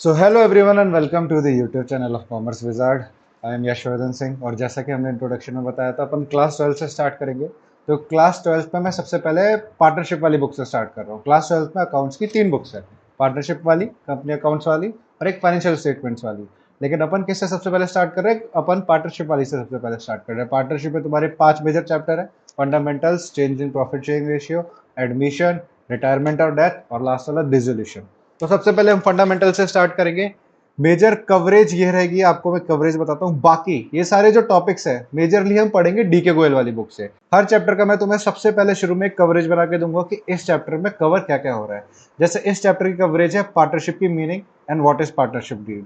So hello everyone and welcome to the YouTube channel of commerce wizard. I am Yashvardhan Singh और जैसा कि हमने introduction में बताया था अपन क्लास 12 से स्टार्ट करेंगे। तो क्लास 12 में मैं सबसे पहले पार्टनरशिप वाली बुक से स्टार्ट कर रहा हूँ। क्लास 12 में अकाउंट्स की 3 बुक्स है, पार्टनरशिप वाली, कंपनी अकाउंट्स वाली और एक फाइनेंशियल स्टेटमेंट्स वाली। लेकिन अपन किससे सबसे पहले स्टार्ट कर रहे हैं? अपन पार्टनरशिप वाली से सबसे पहले स्टार्ट कर रहे हैं। पार्टनरशिप में तुम्हारे 5 मेजर चैप्टर है: fundamentals, change in profit sharing ratio, admission, retirement और डेथ और लास्ट वाला डिसोल्यूशन। तो सबसे पहले हम फंडामेंटल से स्टार्ट करेंगे। मेजर कवरेज ये रहेगी, आपको मैं कवरेज बताता हूँ। बाकी ये सारे जो टॉपिक्स है मेजरली हम पढ़ेंगे डीके गोयल वाली बुक से। हर चैप्टर का मैं तुम्हें सबसे पहले शुरू में एक कवरेज बना के दूंगा कि इस चैप्टर में कवर क्या क्या हो रहा है। जैसे इस चैप्टर की कवरेज है पार्टनरशिप की meaning and what is partnership deed.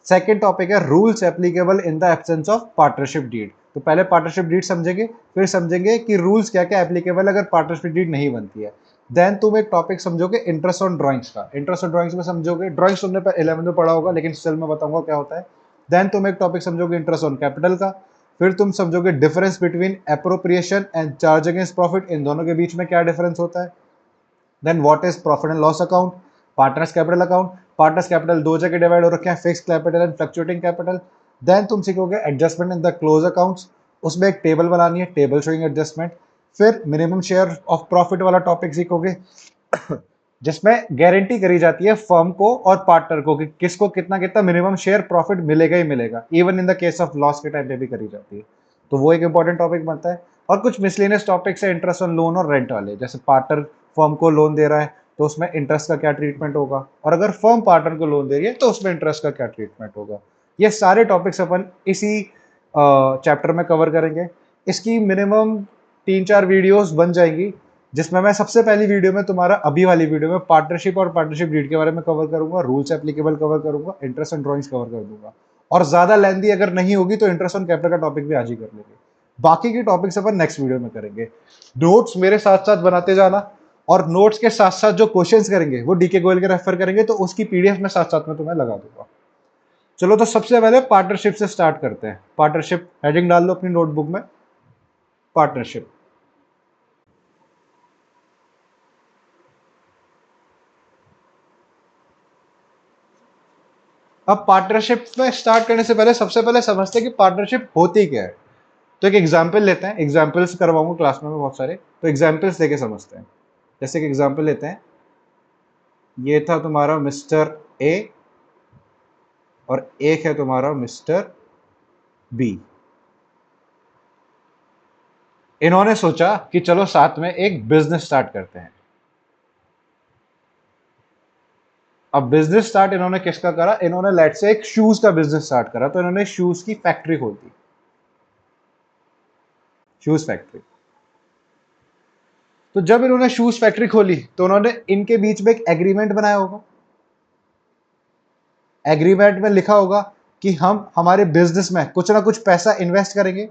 Second topic है rules applicable in the absence of partnership deed. तो पहले पार्टनरशिप डीड समझेंगे, फिर समझेंगे कि रूल्स क्या क्या एप्लीकेबल अगर पार्टनरशिप डीड नहीं बनती है। देन तुम एक टॉपिक समझोगे इंटरेस्ट ऑन ड्राइंग्स का। इंटरेस्ट ऑन ड्राइंग्स में समझोगे, ड्राइंग्स तुमने 11th में पढ़ा होगा लेकिन स्टिल मैं बताऊंगा क्या होता है। देन तुम एक टॉपिक समझोगे इंटरेस्ट ऑन कैपिटल का। फिर तुम समझोगे difference between appropriation and charge against profit, इन दोनों के बीच में क्या डिफरेंस होता है। Then what is profit and loss account, partners capital account. Partners capital दो जगह डिवाइड हो रखे हैं, fix capital and fluctuating capital. Then तुम सीखोगे adjustment in the close accounts, उसमें एक टेबल बनानी है, टेबल शोइंग एडजस्टमेंट। फिर मिनिमम शेयर ऑफ प्रॉफिट वाला टॉपिक सीखोगे जिसमें गारंटी करी जाती है फर्म को और पार्टनर को कि किसको कितना कितना मिनिमम शेयर प्रॉफिट मिलेगा ही मिलेगा, even in the case of loss के टाइम पे भी करी जाती है। तो वो एक इंपॉर्टेंट टॉपिक बनता है। और कुछ मिसलेनियस टॉपिक्स है इंटरेस्ट ऑन लोन और रेंट वाले। जैसे पार्टनर फर्म को लोन दे रहा है तो उसमें इंटरेस्ट का क्या ट्रीटमेंट होगा, और अगर फर्म पार्टनर को लोन दे रही है तो उसमें इंटरेस्ट का क्या ट्रीटमेंट होगा। ये सारे टॉपिक्स अपन इसी चैप्टर में कवर करेंगे। इसकी मिनिमम 3-4 वीडियोस बन जाएंगी, जिसमें मैं सबसे पहली वीडियो में तुम्हारा अभी वाली वीडियो में पार्टनरशिप और पार्टनरशिप डीड के बारे में कवर करूंगा, रूल्स एप्लीकेबल कवर करूंगा, इंटरेस्ट ऑन ड्राइंग्स कवर कर दूंगा। और ज्यादा लेंथी अगर नहीं होगी तो इंटरेस्ट ऑन कैपिटल का टॉपिक भी आज ही कर लेंगे। बाकी के टॉपिक्स अपन नेक्स्ट वीडियो में करेंगे। नोट्स मेरे साथ साथ बनाते जाना, और नोट्स के साथ साथ जो क्वेश्चंस करेंगे वो डीके गोयल के रेफर करेंगे, तो उसकी पीडीएफ में साथ साथ में तुम्हें लगा दूंगा। चलो तो सबसे पहले पार्टनरशिप से स्टार्ट करते हैं। पार्टनरशिप हेडिंग डाल लो अपनी नोटबुक में, पार्टनरशिप। अब पार्टनरशिप में स्टार्ट करने से पहले सबसे पहले समझते हैं कि पार्टनरशिप होती क्या है। तो एक एग्जाम्पल लेते हैं, एग्जाम्पल्स करवाऊंगा क्लास में बहुत सारे, तो एग्जाम्पल्स लेके समझते हैं। जैसे कि एग्जाम्पल लेते हैं, ये था तुम्हारा मिस्टर ए और एक है तुम्हारा मिस्टर बी। इन्होंने सोचा कि चलो साथ में एक बिजनेस स्टार्ट करते हैं। अब बिजनेस स्टार्ट इन्होंने किसका करा? इन्होंने लेट से एक शूज का बिजनेस स्टार्ट करा, तो इन्होंने शूज की फैक्ट्री खोल दी, शूज फैक्ट्री। तो जब इन्होंने शूज फैक्ट्री खोली तो उन्होंने इनके बीच में एक एग्रीमेंट बनाया होगा। एग्रीमेंट में लिखा होगा कि हम हमारे बिजनेस में कुछ ना कुछ पैसा इन्वेस्ट करेंगे,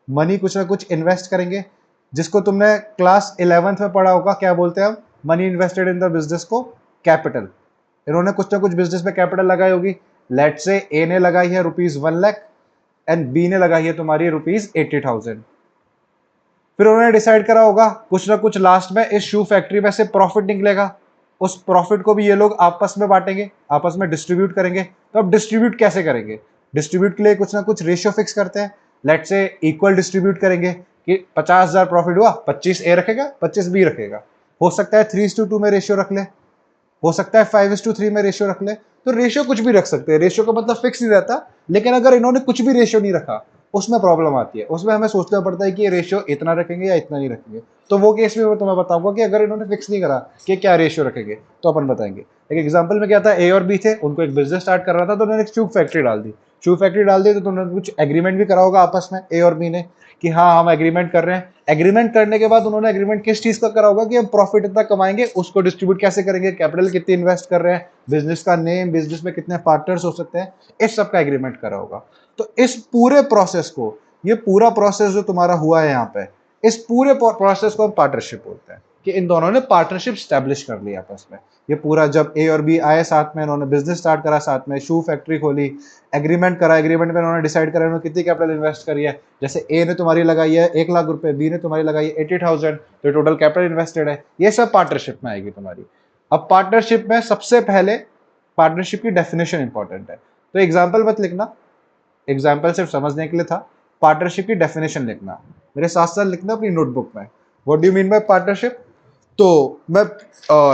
मनी कुछ ना कुछ इन्वेस्ट करेंगे, जिसको तुमने क्लास 11th में पढ़ा होगा। क्या बोलते हैं हम? Money invested in the business को कैपिटल। इन्होंने कुछ ना कुछ बिजनेस में कैपिटल लगाई होगी। लेट से ए ने लगाई है ₹1,00,000 एंड बी ने लगाई है तुम्हारी ₹80,000। फिर उन्होंने डिसाइड करा होगा कुछ ना कुछ लास्ट में इस शू फैक्ट्री में से प्रॉफिट निकलेगा, उस प्रॉफिट को भी ये लोग आपस में बांटेंगे, आपस में डिस्ट्रीब्यूट करेंगे। तो अब डिस्ट्रीब्यूट कैसे करेंगे? डिस्ट्रीब्यूट के लिए कुछ ना कुछ रेशियो फिक्स करते हैं। लेट से इक्वल डिस्ट्रीब्यूट करेंगे कि 50,000 प्रॉफिट हुआ, 25 ए रखेगा, 25 बी रखेगा। हो सकता है 3:2 में रेशियो रख ले, हो सकता है 5:3 में रेशियो रख ले। तो रेशियो कुछ भी रख सकते हैं, रेशियो का मतलब फिक्स नहीं रहता। लेकिन अगर इन्होंने कुछ भी रेशियो नहीं रखा, उसमें प्रॉब्लम आती है। उसमें हमें सोचना पड़ता है कि ये रेशियो इतना रखेंगे या इतना नहीं रखेंगे। तो वो केस में मैं तुम्हें बताऊंगा कि अगर इन्होंने फिक्स नहीं करा कि क्या रेशियो रखेंगे तो अपन बताएंगे। एक एग्जांपल में क्या था, ए और बी थे, उनको एक बिजनेस स्टार्ट कर रहा था तो उन्होंने एक शू फैक्ट्री डाल दी। शू फैक्ट्री डाल दी तो उन्होंने कुछ एग्रीमेंट भी करा होगा आपस में ए और बी ने कि हाँ हम एग्रीमेंट कर रहे हैं। एग्रीमेंट करने के बाद उन्होंने एग्रीमेंट किस चीज का करा होगा कि हम प्रॉफिट इतना कमाएंगे, उसको डिस्ट्रीब्यूट कैसे करेंगे, कैपिटल कितनी इन्वेस्ट कर रहे हैं, बिजनेस का नेम, बिजनेस में कितने पार्टनर्स हो सकते हैं, इस सब का एग्रीमेंट करा होगा। तो इस पूरे प्रोसेस को, ये पूरा प्रोसेस जो तुम्हारा हुआ है यहाँ पे, इस पूरे प्रोसेस को हम पार्टनरशिप बोलते हैं कि इन दोनों ने पार्टनरशिप स्टैब्लिश कर ली आपस में। ये पूरा जब ए और बी आए साथ में, इन्होंने बिजनेस स्टार्ट करा, साथ में शू फैक्ट्री खोली, एग्रीमेंट करा, एग्रीमेंट में इन्होंने डिसाइड करा इन्होंने कितनी कैपिटल इन्वेस्ट करी है। जैसे ए ने तुम्हारी लगाई है ₹1,00,000, बी ने तुम्हारी लगाई है 80,000, तो टोटल कैपिटल इन्वेस्टेड है। ये सब पार्टनरशिप में आएगी तुम्हारी। अब पार्टनरशिप में सबसे पहले पार्टनरशिप की डेफिनेशन इंपॉर्टेंट है। तो एग्जाम्पल मत लिखना, एग्जाम्पल सिर्फ समझने के लिए था, पार्टनरशिप की डेफिनेशन लिखना, मेरे साथ साथ लिखना अपनी नोटबुक में। What do you mean by partnership? तो मैं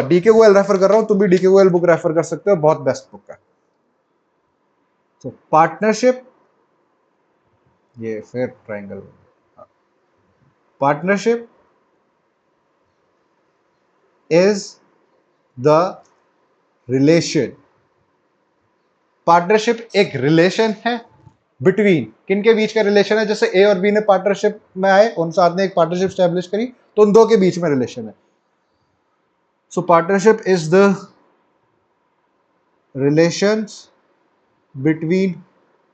डीके गोयल रेफर कर रहा हूं, तुम भी डीके गोयल बुक रेफर कर सकते हो, बहुत बेस्ट बुक है। तो पार्टनरशिप, ये फिर triangle, partnership is the relation, partnership एक रिलेशन है बिटवीन, किन के बीच का रिलेशन है? जैसे ए और बी ने पार्टनरशिप में आए, उन साथ ने एक पार्टनरशिप स्टैब्लिश करी, तो उन दो के बीच में रिलेशन है। सो partnership is the relations between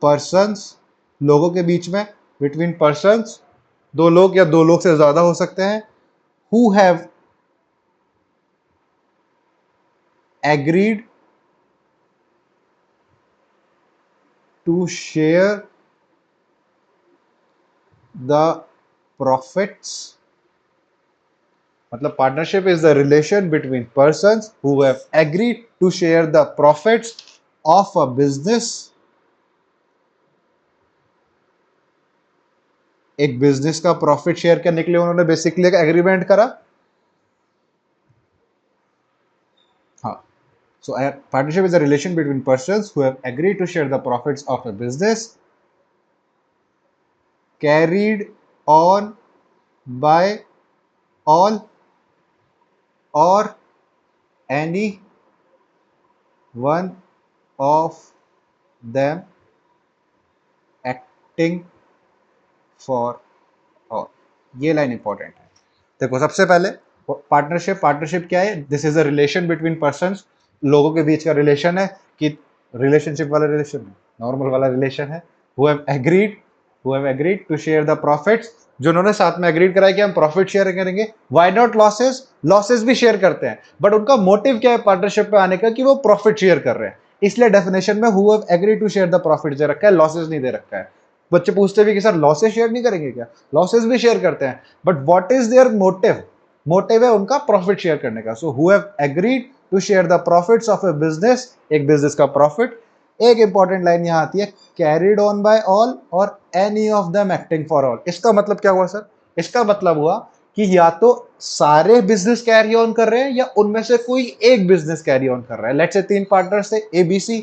persons, लोगों के बीच में, बिटवीन पर्सन्स, दो लोग या दो लोग से ज्यादा हो सकते हैं, who have agreed to share the profits, मतलब partnership is the relation between persons who have agreed to share the profits of a business, एक बिजनेस का प्रॉफिट शेयर करने के लिए उन्होंने बेसिकली एक एग्रीमेंट करा। हाँ, so a partnership is a relation between persons who have agreed to share the profits of a business carried on by all or any one of them acting for all। ये line important है। देखो सबसे पहले partnership, partnership क्या है? This is a relation between persons, लोगों के बीच का रिलेशन है, कि रिलेशनशिप वाला रिलेशन, नॉर्मल वाला रिलेशन है। Who have agreed to share the profits, जो उन्होंने साथ में एग्रीड कराया कि हम प्रॉफिट शेयर करेंगे। Why not losses? लॉसेस भी शेयर करते हैं, बट उनका मोटिव क्या है पार्टनरशिप पे आने का? कि वो प्रॉफिट शेयर कर रहे हैं, इसलिए डेफिनेशन में who have agreed to share the profit दे रखा है, लॉसेस नहीं दे रखा है। बच्चे पूछते भी कि सर लॉसेस शेयर नहीं करेंगे क्या? लॉसेस भी शेयर करते हैं, but what is their motive? Motive है उनका प्रॉफिट शेयर करने का। So who have agreed to share the profits of a business, एक बिजनेस का प्रॉफिट। एक इंपॉर्टेंट लाइन यहां आती है, कैरिड ऑन बाय ऑल और any of them acting for all. इसका मतलब क्या हुआ सर? इसका मतलब हुआ कि या तो सारे बिजनेस कैरी ऑन कर रहे हैं या उनमें से कोई एक बिजनेस कैरी ऑन कर रहा है। लेट्स से तीन पार्टनर्स थे, एबीसी,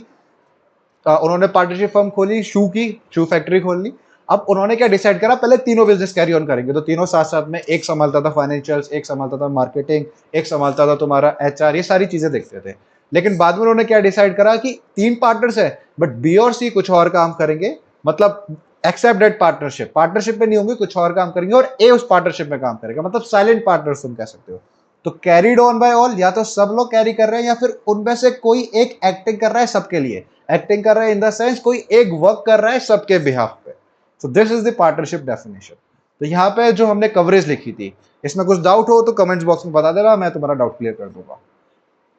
उन्होंने पार्टनरशिप फर्म खोली, शू की, शू फैक्ट्री खोल ली। अब उन्होंने क्या डिसाइड करा? पहले तीनों बिजनेस कैरी ऑन करेंगे, तो तीनों साथ साथ में, एक संभालता था फाइनेंशियल्स, एक संभालता था मार्केटिंग, एक संभालता था तुम्हारा एचआर, ये सारी चीजें देखते थे। लेकिन बाद में उन्होंने क्या डिसाइड करा कि तीन पार्टनर्स है, बट बी और सी कुछ और काम करेंगे, मतलब एक्सेप्ट दैट पार्टनरशिप, पार्टनरशिप में नहीं होंगे, कुछ और काम करेंगे, और ए उस पार्टनरशिप में काम करेगा, मतलब साइलेंट पार्टनर्स तुम कह सकते हो। तो कैरीड ऑन बाय ऑल, या तो सब लोग कैरी कर रहे हैं या फिर उनमें से कोई एक एक्टिंग कर रहा है सबके लिए। एक्टिंग कर रहा है इन द सेंस कोई एक वर्क कर रहा है सबके बिहाफ पे। So this is the partnership definition. तो यहाँ पे जो हमने कवरेज लिखी थी, इसमें कुछ डाउट हो तो कमेंट्स बॉक्स में बता देना, मैं तुम्हारा डाउट क्लियर कर दूंगा।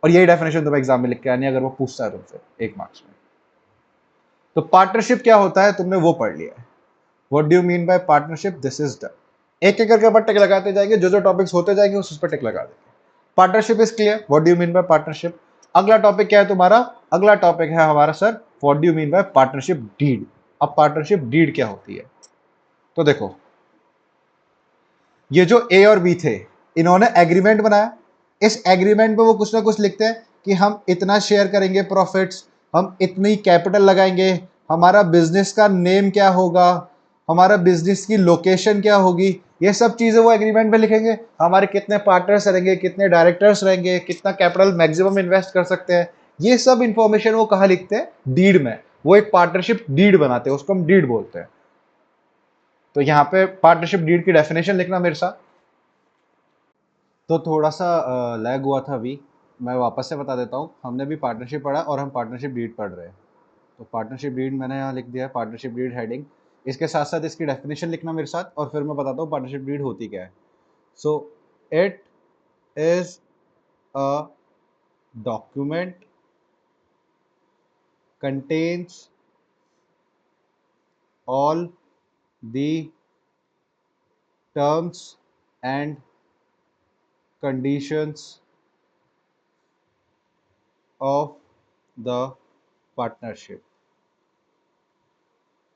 और यही डेफिनेशन तुम्हें एग्जाम में लिख के आनी है, अगर वो पूछता है तुमसे 1 मार्क्स में। तो पार्टनरशिप क्या होता है तुमने वो पढ़ लिया है। What do you mean by partnership? This is done. एक एक करके अपन टिक लगाते जाएंगे, जो जो टॉपिक्स होते जाएंगे उस पर टिक लगा देंगे। Partnership is clear. What do you mean by partnership? अगला टॉपिक क्या है तुम्हारा? अगला टॉपिक है हमारा sir, what do you mean by partnership deed. अब पार्टनरशिप डीड क्या होती है? तो देखो, ये जो ए और बी थे, इन्होंने एग्रीमेंट बनाया। इस एग्रीमेंट में वो कुछ ना कुछ लिखते हैं कि हम इतना शेयर करेंगे प्रॉफिट्स, हम इतनी कैपिटल लगाएंगे, हमारा बिजनेस का नेम क्या होगा, हमारा बिजनेस की लोकेशन क्या होगी, ये सब चीजें वो एग्रीमेंट में लिखेंगे। हमारे कितने पार्टनर्स रहेंगे, कितने डायरेक्टर्स रहेंगे, कितना कैपिटल मैक्सिमम इन्वेस्ट कर सकते हैं, ये सब इंफॉर्मेशन वो कहाँ लिखते हैं? डीड में। वो एक पार्टनरशिप डीड बनाते हैं, उसको हम डीड बोलते हैं। तो यहाँ पे पार्टनरशिप डीड की डेफिनेशन लिखना मेरे साथ। तो थोड़ा सा लैग हुआ था अभी, मैं वापस से बता देता हूँ। हमने भी पार्टनरशिप पढ़ा और हम पार्टनरशिप डीड पढ़ रहे हैं। तो पार्टनरशिप डीड मैंने यहाँ लिख दिया है, पार्टनरशिप डीड हेडिंग। इसके साथ साथ इसकी डेफिनेशन लिखना मेरे साथ, और फिर मैं बताता हूँ पार्टनरशिप डीड होती क्या है। So it is a document contains all the terms and conditions of the partnership.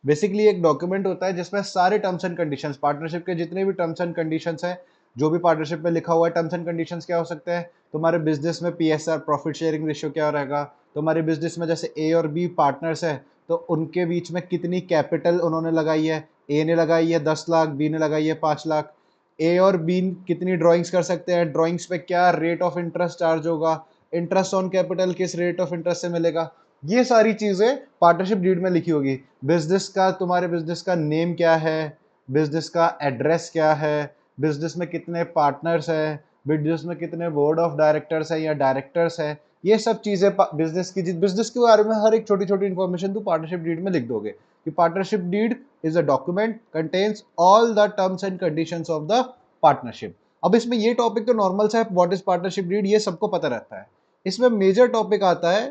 Basically एक डॉक्यूमेंट होता है जिसमें सारे टर्म्स एंड कंडीशंस, पार्टनरशिप के जितने भी टर्म्स एंड कंडीशंस हैं, जो भी पार्टनरशिप में लिखा हुआ है, टर्म्स एंड कंडीशंस क्या हो सकते हैं, तुम्हारे बिजनेस में पीएसआर, प्रॉफिट शेयरिंग रेशियो क्या रहेगा, तुम्हारे बिजनेस में जैसे ए और बी पार्टनर्स है तो उनके बीच में कितनी कैपिटल उन्होंने लगाई है, ए ने लगाई है 10 लाख, बी ने लगाई है 5 लाख, ए और बी कितनी ड्राइंग्स कर सकते हैं, ड्राइंग्स पे क्या रेट ऑफ इंटरेस्ट चार्ज होगा, इंटरेस्ट ऑन कैपिटल किस रेट ऑफ इंटरेस्ट से मिलेगा, ये सारी चीजें पार्टनरशिप डीड में लिखी होगी। बिजनेस का, तुम्हारे बिजनेस का नेम क्या है, बिजनेस का एड्रेस क्या है, बिजनेस में कितने पार्टनर्स है, बिजनेस में कितने बोर्ड ऑफ डायरेक्टर्स है या डायरेक्टर्स है, ये सब चीजें बिजनेस की, बिजनेस के बारे में हर एक छोटी छोटी इंफॉर्मेशन तुम पार्टनरशिप डीड में लिख दोगे कि partnership deed is a document contains all the terms and conditions of the partnership. अब इसमें ये टॉपिक तो नॉर्मल सा है, व्हाट इज पार्टनरशिप डीड, ये सबको पता रहता है। इसमें मेजर टॉपिक आता है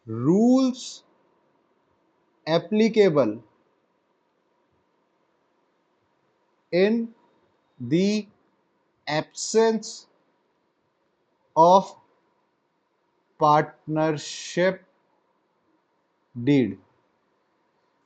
rules applicable in the absence of partnership deed,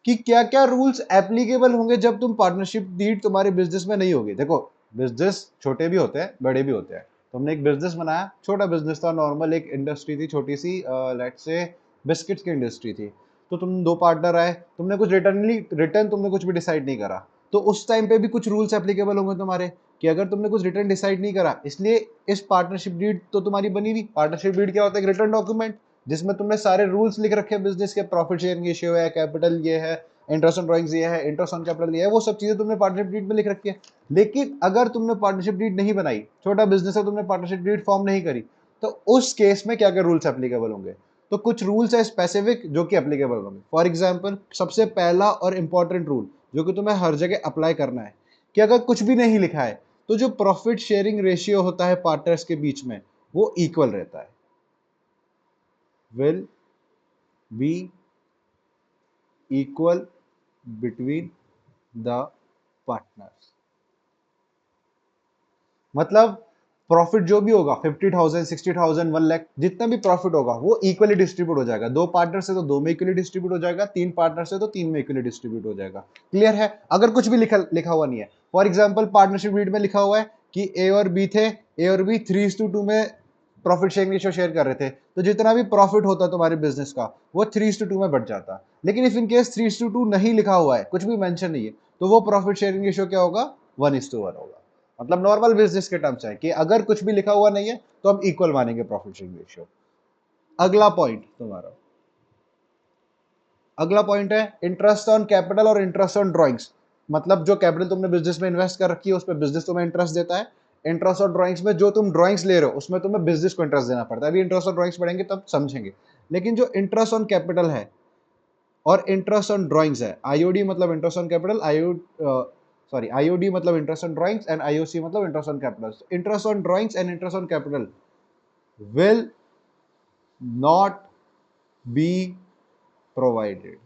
कि क्या क्या रूल्स एप्लीकेबल होंगे जब तुम पार्टनरशिप डीड तुम्हारे बिजनेस में नहीं होगी। देखो, बिजनेस छोटे भी होते हैं, बड़े भी होते हैं। तुमने एक बिजनेस बनाया, छोटा बिजनेस था, नॉर्मल एक इंडस्ट्री थी छोटी सी, लेट्स से बिस्किट्स की इंडस्ट्री थी। तो तुम दो पार्टनर आए, तुमने कुछ रिटर्न तुमने कुछ भी डिसाइड नहीं करा, तो उस टाइम पे भी कुछ रूल्स एप्लीकेबल होंगे तुम्हारे कि अगर तुमने कुछ रिटर्न डिसाइड नहीं करा, इसलिए इस पार्टनरशिप डीड तो तुम्हारी बनी हुई। पार्टनरशिप डीड क्या होता है? एक रिटर्न डॉक्यूमेंट जिसमें तुमने सारे रूल्स लिख रखे हैं बिजनेस के, प्रॉफिट शेयरिंग रेशियो है, कैपिटल ये है, इंटरेस्ट ऑन ड्राइंग्स ये है, इंटरेस्ट ऑन कैपिटल ये है, वो सब चीजें तुमने पार्टनरशिप डीड में लिख रखी है। लेकिन अगर तुमने पार्टनरशिप डीड नहीं बनाई, छोटा बिजनेस है, तुमने पार्टनरशिप डीड फॉर्म नहीं करी, तो उस केस में क्या क्या रूल्स एप्लीकेबल होंगे? तो कुछ रूल्स है स्पेसिफिक जो कि एप्लीकेबल होंगे। फॉर एग्जाम्पल, सबसे पहला और इंपॉर्टेंट रूल जो कि तुम्हें हर जगह अप्लाई करना है कि अगर कुछ भी नहीं लिखा है तो जो प्रॉफिट शेयरिंग रेशियो होता है पार्टनर्स के बीच में, वो इक्वल रहता है, will be equal between the partners. मतलब प्रॉफिट जो भी होगा, 50,000, 60,000, 1 लाख, जितना भी प्रॉफिट होगा वो इक्वली डिस्ट्रीब्यूट हो जाएगा। दो पार्टनर से तो दो में इक्वली डिस्ट्रीब्यूट हो जाएगा, तीन पार्टनर से तो तीन में इक्वली डिस्ट्रीब्यूट हो जाएगा। क्लियर है? अगर कुछ भी लिखा हुआ नहीं है, फॉर एग्जाम्पल पार्टनरशिप डीड में लिखा हुआ है कि ए और बी थे, ए और बी 3:2 में प्रॉफिट शेयरिंग रेशियो शेयर कर रहे थे, तो जितना भी प्रॉफिट होता तुम्हारे बिजनेस का वो 3:2 में बढ़ जाता। लेकिन इफ इन केस 3:2 नहीं लिखा हुआ है, कुछ भी मेंशन नहीं है, तो वो प्रॉफिट शेयरिंग रेशियो क्या होगा? 1:1 होगा। मतलब नॉर्मल बिजनेस के टर्म्स है कि अगर कुछ भी लिखा हुआ नहीं है तो हम इक्वल मानेंगे प्रॉफिट शेयरिंग रेशियो। अगला पॉइंट तुम्हारा, अगला पॉइंट है इंटरेस्ट ऑन कैपिटल और इंटरेस्ट ऑन ड्राइंग्स। मतलब जो कैपिटल तुमने बिजनेस में इन्वेस्ट कर रखी है उस पर बिजनेस तुम्हें इंटरेस्ट देता है। इंटरेस्ट ऑन ड्राइंग्स में जो तुम ड्राइंग्स ले रहे हो उसमें तुम्हें बिजनेस को इंटरेस्ट देना पड़ता है। अभी इंटरेस्ट ऑन ड्राइंग्स पढ़ेंगे तब समझेंगे। लेकिन जो इंटरेस्ट ऑन कैपिटल है और इंटरेस्ट ऑन ड्राइंग्स है, आईओडी मतलब इंटरेस्ट ऑन कैपिटल, आईओडी मतलब interest on drawings, and IOC मतलब interest on capital. Interest on drawings and interest on capital will not be provided।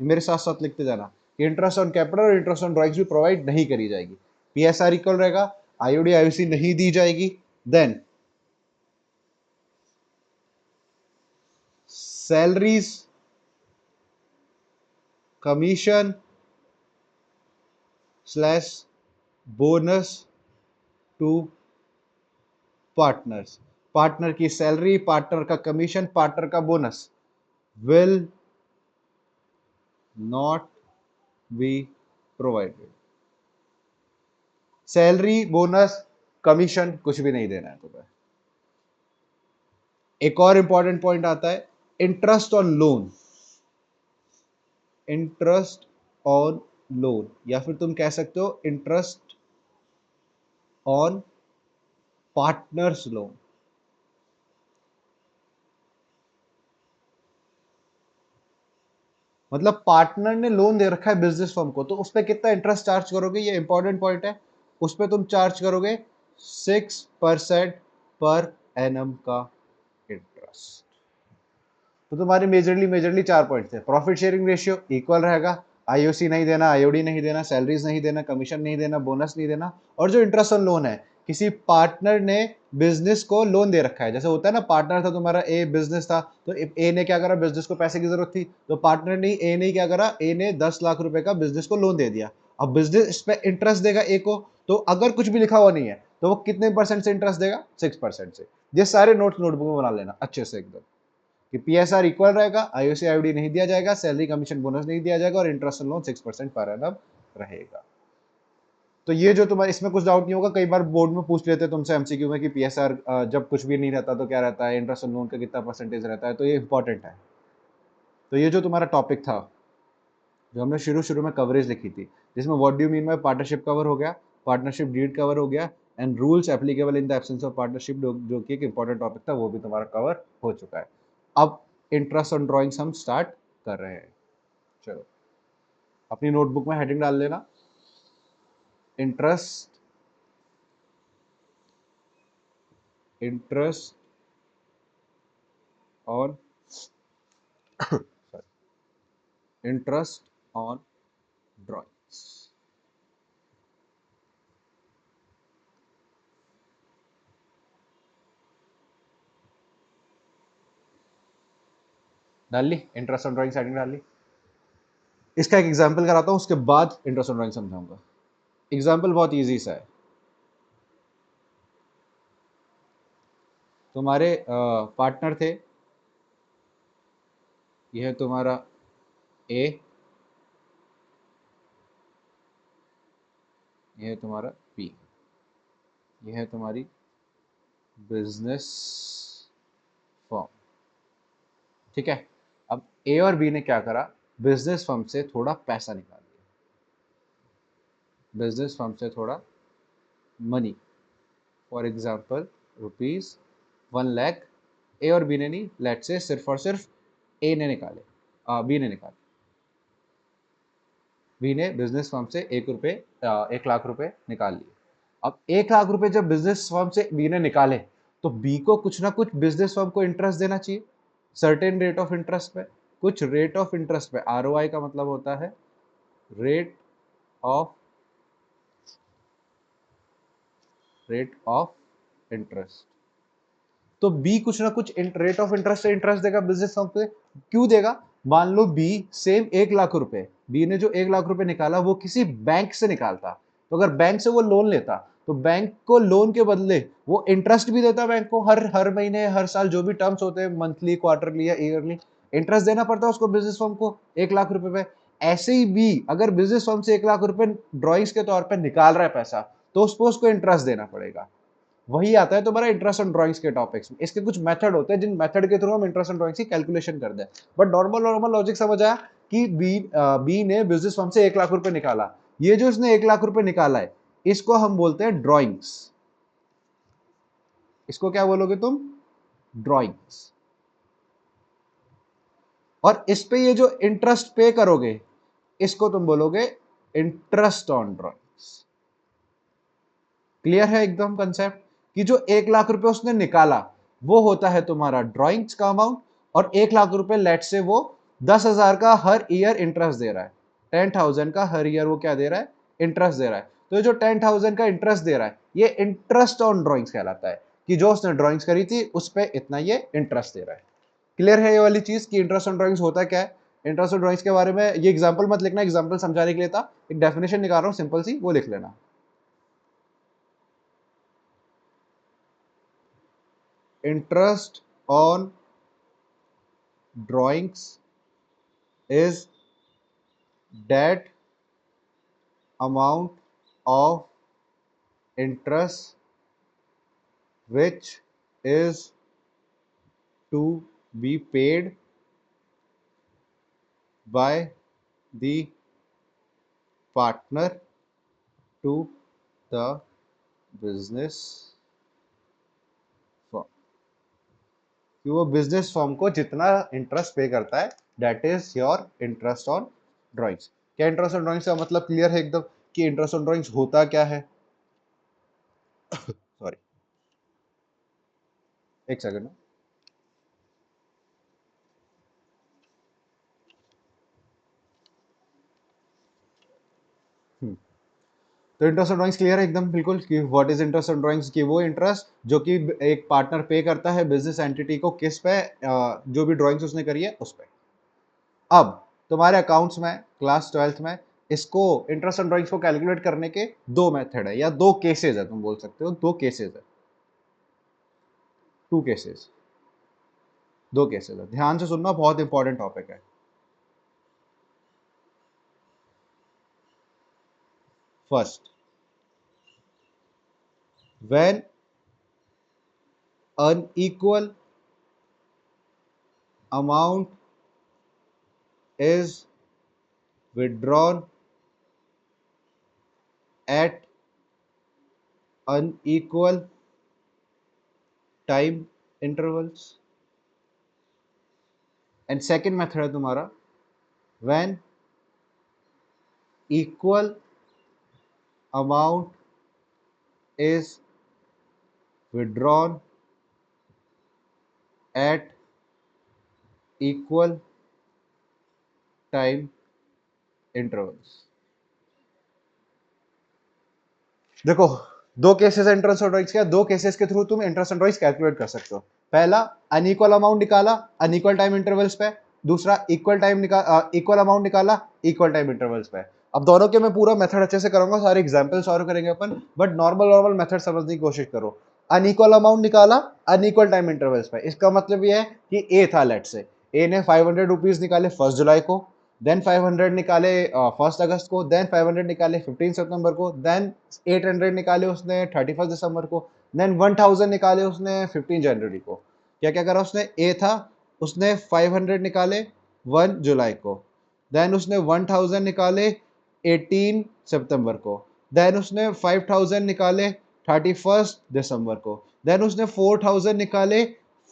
मेरे साथ साथ लिखते जाना कि इंटरेस्ट ऑन कैपिटल और इंटरेस्ट ऑन ड्राइंग्स भी प्रोवाइड नहीं करी जाएगी। पीएसआर इक्वल रहेगा, आईओडी आईओसी नहीं दी जाएगी। Then salaries, commission slash bonus to partners. Partner की सैलरी, पार्टनर का कमीशन, पार्टनर का bonus will not be provided. Salary, bonus, commission कुछ भी नहीं देना है तुम्हें। एक और इंपॉर्टेंट पॉइंट आता है interest on loan. Interest on loan या फिर तुम कह सकते हो इंटरेस्ट ऑन पार्टनर्स लोन। मतलब पार्टनर ने लोन दे रखा है बिजनेस फर्म को, तो उस पर कितना इंटरेस्ट चार्ज करोगे? ये इंपॉर्टेंट पॉइंट है। उस पर तुम चार्ज करोगे 6% पर एनम का इंटरेस्ट। तो तुम्हारे मेजरली मेजरली चार पॉइंट थे। प्रॉफिट शेयरिंग रेशियो इक्वल रहेगा, आईओसी नहीं देना, आईओडी नहीं देना, सैलरीज नहीं देना, कमीशन नहीं देना, बोनस नहीं देना, और जो इंटरेस्ट ऑन लोन है किसी पार्टनर ने बिजनेस को लोन दे रखा है, जैसे होता है ना, पार्टनर था तुम्हारा ए, बिजनेस था, तो ए ने क्या करा, बिजनेस को पैसे की जरूरत थी, तो पार्टनर ने ए ने क्या करा, ए ने 10 लाख रुपए का बिजनेस को लोन दे दिया। अब बिजनेस इस पे इंटरेस्ट देगा ए को, तो अगर कुछ भी लिखा हुआ नहीं है तो वो कितने परसेंट से इंटरेस्ट देगा, 6% से। ये सारे नोट्स नोटबुक में बना लेना अच्छे से एकदम, कि पीएसआर इक्वल रहेगा, आईओसी आईडी नहीं दिया जाएगा, सैलरी कमीशन बोनस नहीं दिया जाएगा, और इंटरेस्ट लोन 6% पर एनम रहेगा। तो ये जो तुम्हारे, इसमें कुछ डाउट नहीं होगा, कई बार बोर्ड में पूछ लेते हैं तुमसे एमसीक्यू में कि पीएसआर जब कुछ भी नहीं रहता तो क्या रहता है, इंटरेस्ट लोन का कितना परसेंटेज रहता है, तो ये इंपॉर्टेंट है। तो ये जो तुम्हारा टॉपिक था, जो हमने शुरू शुरू में कवरेज लिखी थी, जिसमें what do you mean by partnership cover हो गया, पार्टनरशिप डीड कवर हो गया, and rules applicable in the absence of partnership, जो कि एक इंपॉर्टेंट टॉपिक था, वो भी तुम्हारा कवर हो चुका है। अब इंटरेस्ट ऑन ड्राइंग्स हम स्टार्ट कर रहे हैं। चलो अपनी नोटबुक में हेडिंग डाल लेना, interest, interest on interest on drawings. डाल ली इंटरेस्ट ऑन ड्राइंग सेटिंग, डाल ली। इसका एक एग्जांपल कराता हूँ, उसके बाद इंटरेस्ट ऑन ड्राइंग समझाऊंगा। एग्जांपल बहुत इजी सा है। तुम्हारे पार्टनर थे, यह है तुम्हारा ए, यह है तुम्हारा बी, यह है तुम्हारी बिजनेस फर्म, ठीक है। अब ए और बी ने क्या करा, बिजनेस फर्म से थोड़ा पैसा निकाल लिया, बिजनेस फर्म से थोड़ा मनी, फॉर एग्जाम्पल ₹1 लाख। ए और बी ने नहीं, लेट से सिर्फ और सिर्फ ए ने निकाले, बी ने निकाले, बी ने बिजनेस फर्म से 1 लाख रुपए निकाल लिए। अब 1 लाख रुपए जब बिजनेस फर्म से बी ने निकाले, तो बी को कुछ ना कुछ बिजनेस फर्म को इंटरेस्ट देना चाहिए, सर्टेन रेट ऑफ इंटरेस्ट पे, कुछ रेट ऑफ इंटरेस्ट पे। आरओआई का मतलब होता है रेट ऑफ इंटरेस्ट। तो बी कुछ ना कुछ रेट ऑफ इंटरेस्ट से इंटरेस्ट देगा बिजनेस फर्म पे। क्यों देगा, मान लो बी सेम 1 लाख रुपए, बी ने जो 1 लाख रुपए निकाला वो किसी बैंक से निकालता, तो अगर बैंक से वो लोन लेता, तो बैंक को लोन के बदले वो इंटरेस्ट भी देता, बैंक को हर हर महीने हर साल जो भी टर्म्स होते हैं, मंथली, क्वार्टरली या ईयरली, इंटरेस्ट देना पड़ता है उसको बिजनेस फर्म को 1 लाख रुपए पे। ऐसे ही बी अगर बिजनेस फर्म से 1 लाख रुपए ड्रॉइंग्स के तौर पर निकाल रहा है पैसा, तो उसको इंटरेस्ट देना पड़ेगा। वही आता है तुम्हारा इंटरेस्ट ऑन ड्राइंग्स के टॉपिक्स में। इसके कुछ मेथड होते हैं जिन मेथड के थ्रू हम इंटरेस्ट ऑन ड्राइंग्स की कैलकुलेशन कर दें। बट नॉर्मल नॉर्मल लॉजिक समझ आया कि बी ने बिजनेस फर्म से 1 लाख रुपए निकाला, ये जो इसने 1 लाख रुपए निकाला है, इसको हम बोलते हैं ड्रॉइंग्स। इसको क्या बोलोगे तुम, ड्रॉइंग्स। और इस पे ये जो इंटरेस्ट पे करोगे, इसको तुम बोलोगे इंटरेस्ट ऑन ड्रॉइंग्स। क्लियर है एकदम कंसेप्ट, कि जो 1 लाख रुपए उसने निकाला वो होता है तुम्हारा ड्रॉइंग्स का अमाउंट, और 1 लाख रुपए लेट से वो 10,000 का हर ईयर इंटरेस्ट दे रहा है, 10,000 का हर ईयर वो क्या दे रहा है, इंटरेस्ट दे रहा है। तो जो 10,000 का इंटरेस्ट दे रहा है, ये इंटरेस्ट ऑन ड्रॉइंग्स कहलाता है, कि जो उसने ड्रॉइंग्स करी थी उस पर इतना ये इंटरेस्ट दे रहा है। क्लियर है ये वाली चीज कि इंटरेस्ट ऑन ड्रॉइंग्स होता क्या है। इंटरेस्ट ऑन ड्रॉइंग्स के बारे में ये एग्जाम्पल मत लिखना, एग्जाम्पल समझाने के लिए था, एक डेफिनेशन निकाल रहा हूं सिंपल सी, वो लिख लेना। Interest on drawings is that amount of interest which is to be paid by the partner to the business firm, कि वो बिजनेस फर्म को जितना इंटरेस्ट पे करता है, that is your interest on drawings. क्या इंटरेस्ट ऑन ड्राइंग्स का मतलब क्लियर है एकदम, कि इंटरेस्ट ऑन ड्राइंग्स होता क्या है। सॉरी, एक सेकंड। तो इंटरेस्ट ऑन ड्राइंग्स क्लियर है एकदम बिल्कुल कि what is interest on drawings, की वो इंटरेस्ट जो कि एक पार्टनर पे करता है बिजनेस एंटिटी को किस पे, जो भी ड्राइंग्स उसने करी है उस पे। अब तुम्हारे अकाउंट्स में क्लास 12th में इसको इंटरेस्ट ऑन ड्राइंग्स को कैलकुलेट करने के दो मेथड है या दो केसेस है, तुम बोल सकते हो दो केसेस है, टू केसेस, दो केसेस है। ध्यान से सुनना, बहुत इंपॉर्टेंट टॉपिक है। First, when unequal amount is withdrawn at unequal time intervals, and second method है तुम्हारा when equal amount is withdrawn at equal time intervals। देखो, दो केसेस इंटरेस्ट ऑन ड्राइंग्स के, दो केसेस के थ्रू तुम इंटरेस्ट ऑन ड्राइंग्स कैलकुलेट कर सकते हो। पहला, अनइक्वल अमाउंट निकाला अनइक्वल टाइम इंटरवल्स पे, दूसरा इक्वल अमाउंट निकाला इक्वल टाइम इंटरवल्स पे। अब दोनों के मैं पूरा मेथड अच्छे से करूंगा, सारे एग्जांपल सॉल्व करेंगे अपन, बट नॉर्मल नॉर्मल मेथड समझने की कोशिश करो। अनइक्वल अमाउंट निकाला अनइक्वल टाइम इंटरवल्स पे, इसका मतलब ये है कि ए था, लेट से ए ने 500 रुपीज निकाले 1 जुलाई को, देन 500 निकाले 1 अगस्त को, देन 500 निकाले 15 सितंबर को, देन 800 निकाले उसने 31 दिसंबर को, देन 1000 निकाले उसने 15 जनवरी को। क्या क्या करा उसने, ए था उसने 500 निकाले 1 जुलाई को, देन उसने 1000 निकाले 18 सितंबर को, देन उसने 5000 निकाले 31 दिसंबर को, देन उसने 4000 निकाले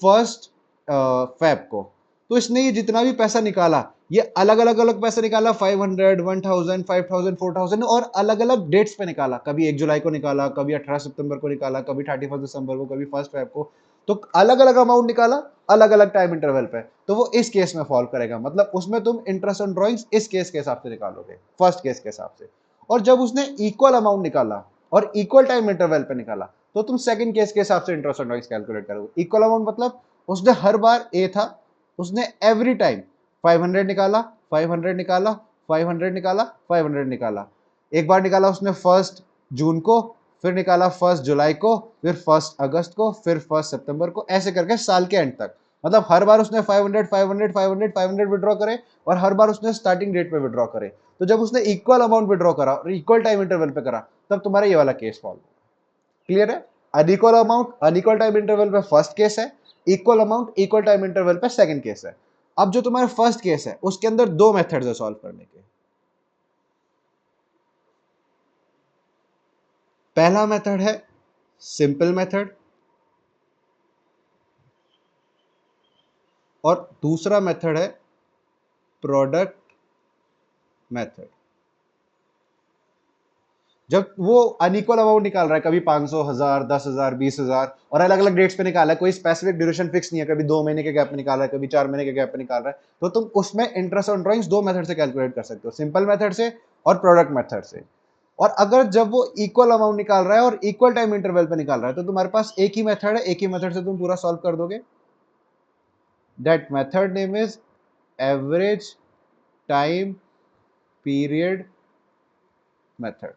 1 फेब को। तो इसने ये जितना भी पैसा निकाला, ये अलग अलग पैसा निकाला, 500, 1000, 5000, 4000, और अलग अलग डेट्स पे निकाला। कभी 1 जुलाई को निकाला, कभी 18 सितंबर को निकाला, कभी 31 दिसंबर को, कभी 1 फेब को। तो अलग अलग अमाउंट निकाला अलग अलग टाइम इंटरवल पे। तो वो इस केस में फॉलो करेगा, मतलब उसमें तुम इंटरेस्ट ऑन ड्रॉइंग्स इस केस के हिसाब से निकालोगे, फर्स्ट केस के हिसाब से। और जब उसने इक्वल अमाउंट निकाला और इक्वल टाइम इंटरवल पे निकाला, तो तुम सेकंड केस के हिसाब से इंटरेस्ट ऑन ड्रॉइंग्स कैलकुलेट करोगे। इक्वल अमाउंट मतलब उसने हर बार ए था, उसने एवरी टाइम 500 निकाला 500 निकाला 500 निकाला 500 निकाला। एक बार निकाला उसने 1 जून को, फिर निकाला 1 जुलाई को, फिर 1 अगस्त को, फिर 1 सितंबर को, ऐसे करके साल के एंड तक। मतलब हर बार उसने 500 500 500 500 विड्रॉ करे, और हर बार उसने स्टार्टिंग डेट पे विड्रॉ करे। तो जब उसने इक्वल अमाउंट विड्रॉ करा और इक्वल टाइम इंटरवल पे करा, तब तुम्हारा ये वाला केस फॉलो। क्लियर है? Unequal amount unequal time interval पे फर्स्ट केस है, equal amount equal time interval पे सेकंड केस है। अब जो तुम्हारा फर्स्ट केस है उसके अंदर दो मेथड्स है सॉल्व करने के। पहला मेथड है सिंपल मेथड, और दूसरा मेथड है प्रोडक्ट मेथड। जब वो अनइक्वल अमाउंट निकाल रहा है, कभी 500, 1000, 10,000, 20,000, और अलग अलग डेट्स पे निकाला है, कोई स्पेसिफिक ड्यूरेशन फिक्स नहीं है, कभी 2 महीने के गैप में निकाल रहा है, कभी 4 महीने के गैप में निकाल रहा है, तो तुम उसमें इंटरेस्ट ऑन ड्रॉइंग्स दो मेथड से कैलकुलेट कर सकते हो, सिंपल मेथड से और प्रोडक्ट मेथड से। और अगर जब वो इक्वल अमाउंट निकाल रहा है और इक्वल टाइम इंटरवल पे निकाल रहा है, तो तुम्हारे पास एक ही मेथड है, एक ही मेथड से तुम पूरा सॉल्व कर दोगे। That method name is average time period method.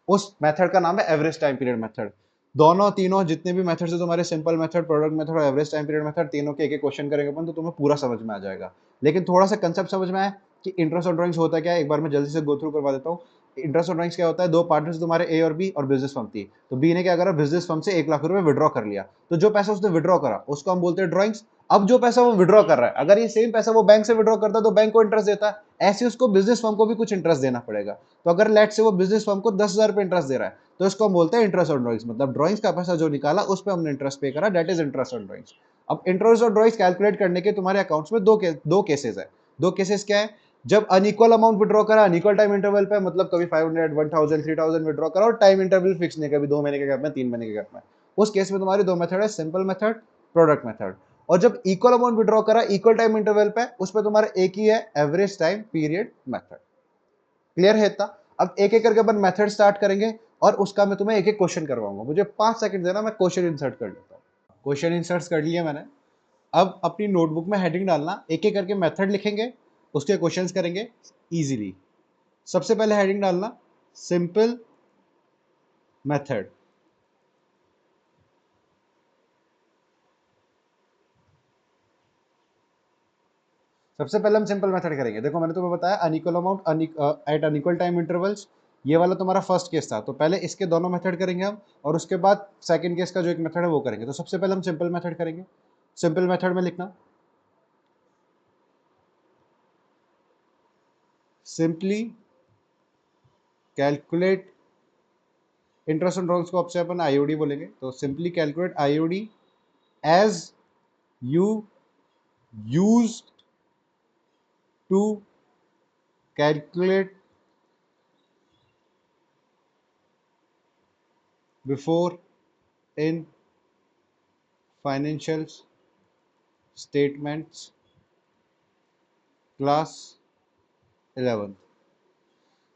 उस मेथड का नाम है एवरेज टाइम पीरियड मेथड। दोनों तीनों जितने भी मेथड है तुम्हारे, सिंपल मेथड, प्रोडक्ट मेथड और एवरेज टाइम पीरियड मेथड, तीनों के एक एक क्वेश्चन करेंगे अपन, तो तुम्हें पूरा समझ में आ जाएगा। लेकिन थोड़ा सा कंसेप्ट समझ में आया कि इंटरेस्ट ऑन ड्रॉइंग्स होता है क्या है, एक बार मैं जल्दी से गो थ्रू करवा देता हूँ। इंटरेस्ट ऑन ड्रॉइंग्स क्या होता है, दो पार्टनर्स तुम्हारे ए और बी, और बिजनेस फर्म थी। तो बी ने क्या करा, बिजनेस फर्म से 1 लाख रुपए विड्रॉ कर लिया। तो जो पैसा उसने विड्रॉ करा उसको हम बोलते हैं ड्रॉइंग्स। अब जो पैसा वो विड्रॉ कर रहा है, अगर ये सेम पैसा वो बैंक से विड्रॉ करता है तो बैंक को इंटरेस्ट देता है, ऐसे उसको बिजनेस फर्म को भी कुछ इंटरेस्ट देना पड़ेगा। तो अगर लेट से वो बिजनेस फर्म को 10,000 रुपए इंटरेस्ट दे रहा है, तो इसको हम बोलते हैं इंटरेस्ट ऑन ड्रॉइंग्स। मतलब ड्रॉइंग्स का पैसा जो निकाला उस पर हमने इंटरेस्ट पे करा, that is interest on drawings. अब इंटरेस्ट ऑन ड्रॉइंग्स कैलकुलेट करने के तुम्हारे अकाउंट्स में दो केसेस है। दो केसेस क्या है, जब अनइक्वल अमाउंट विड्रॉ करा अनइक्वल टाइम इंटरवल पे, मतलब कभी 500, 1000, 3000 विड्रॉ करा और टाइम इंटरवल फिक्स नहीं, कभी 2 महीने के गैप में, 3 महीने के गैप में। उस केस में तुम्हारी दो मेथड है, सिंपल मेथड, प्रोडक्ट मेथड। और जब इक्वल अमाउंट विड्रॉ करा इक्वल टाइम इंटरवल पे, उस पर तुम्हारा एक ही है, average time period method. Clear है इतना? अब एक एक करके अपन मेथड स्टार्ट करेंगे और उसका मैं तुम्हें एक एक क्वेश्चन करवाऊंगा। मुझे 5 सेकंड देना, मैं क्वेश्चन इंसर्ट कर लेता हूँ। क्वेश्चन इंसर्ट कर लिया मैंने। अब अपनी नोटबुक में हेडिंग डालना, एक एक करके मेथड लिखेंगे, उसके क्वेश्चंस करेंगे इजीली। सबसे पहले हेडिंग डालना सिंपल मेथड। सबसे पहले हम सिंपल मेथड करेंगे। देखो मैंने तुम्हें बताया unequal amount at unequal time intervals, ये वाला तुम्हारा फर्स्ट केस था। तो पहले इसके दोनों मेथड करेंगे हम, और उसके बाद सेकंड केस का जो एक मेथड है वो करेंगे। तो सबसे पहले हम सिंपल मेथड करेंगे। सिंपल मेथड में लिखना simply calculate interest on drawings को आपसे अपन आईओडी बोलेंगे। तो simply calculate IOD as you use to calculate before in financial statements class 11।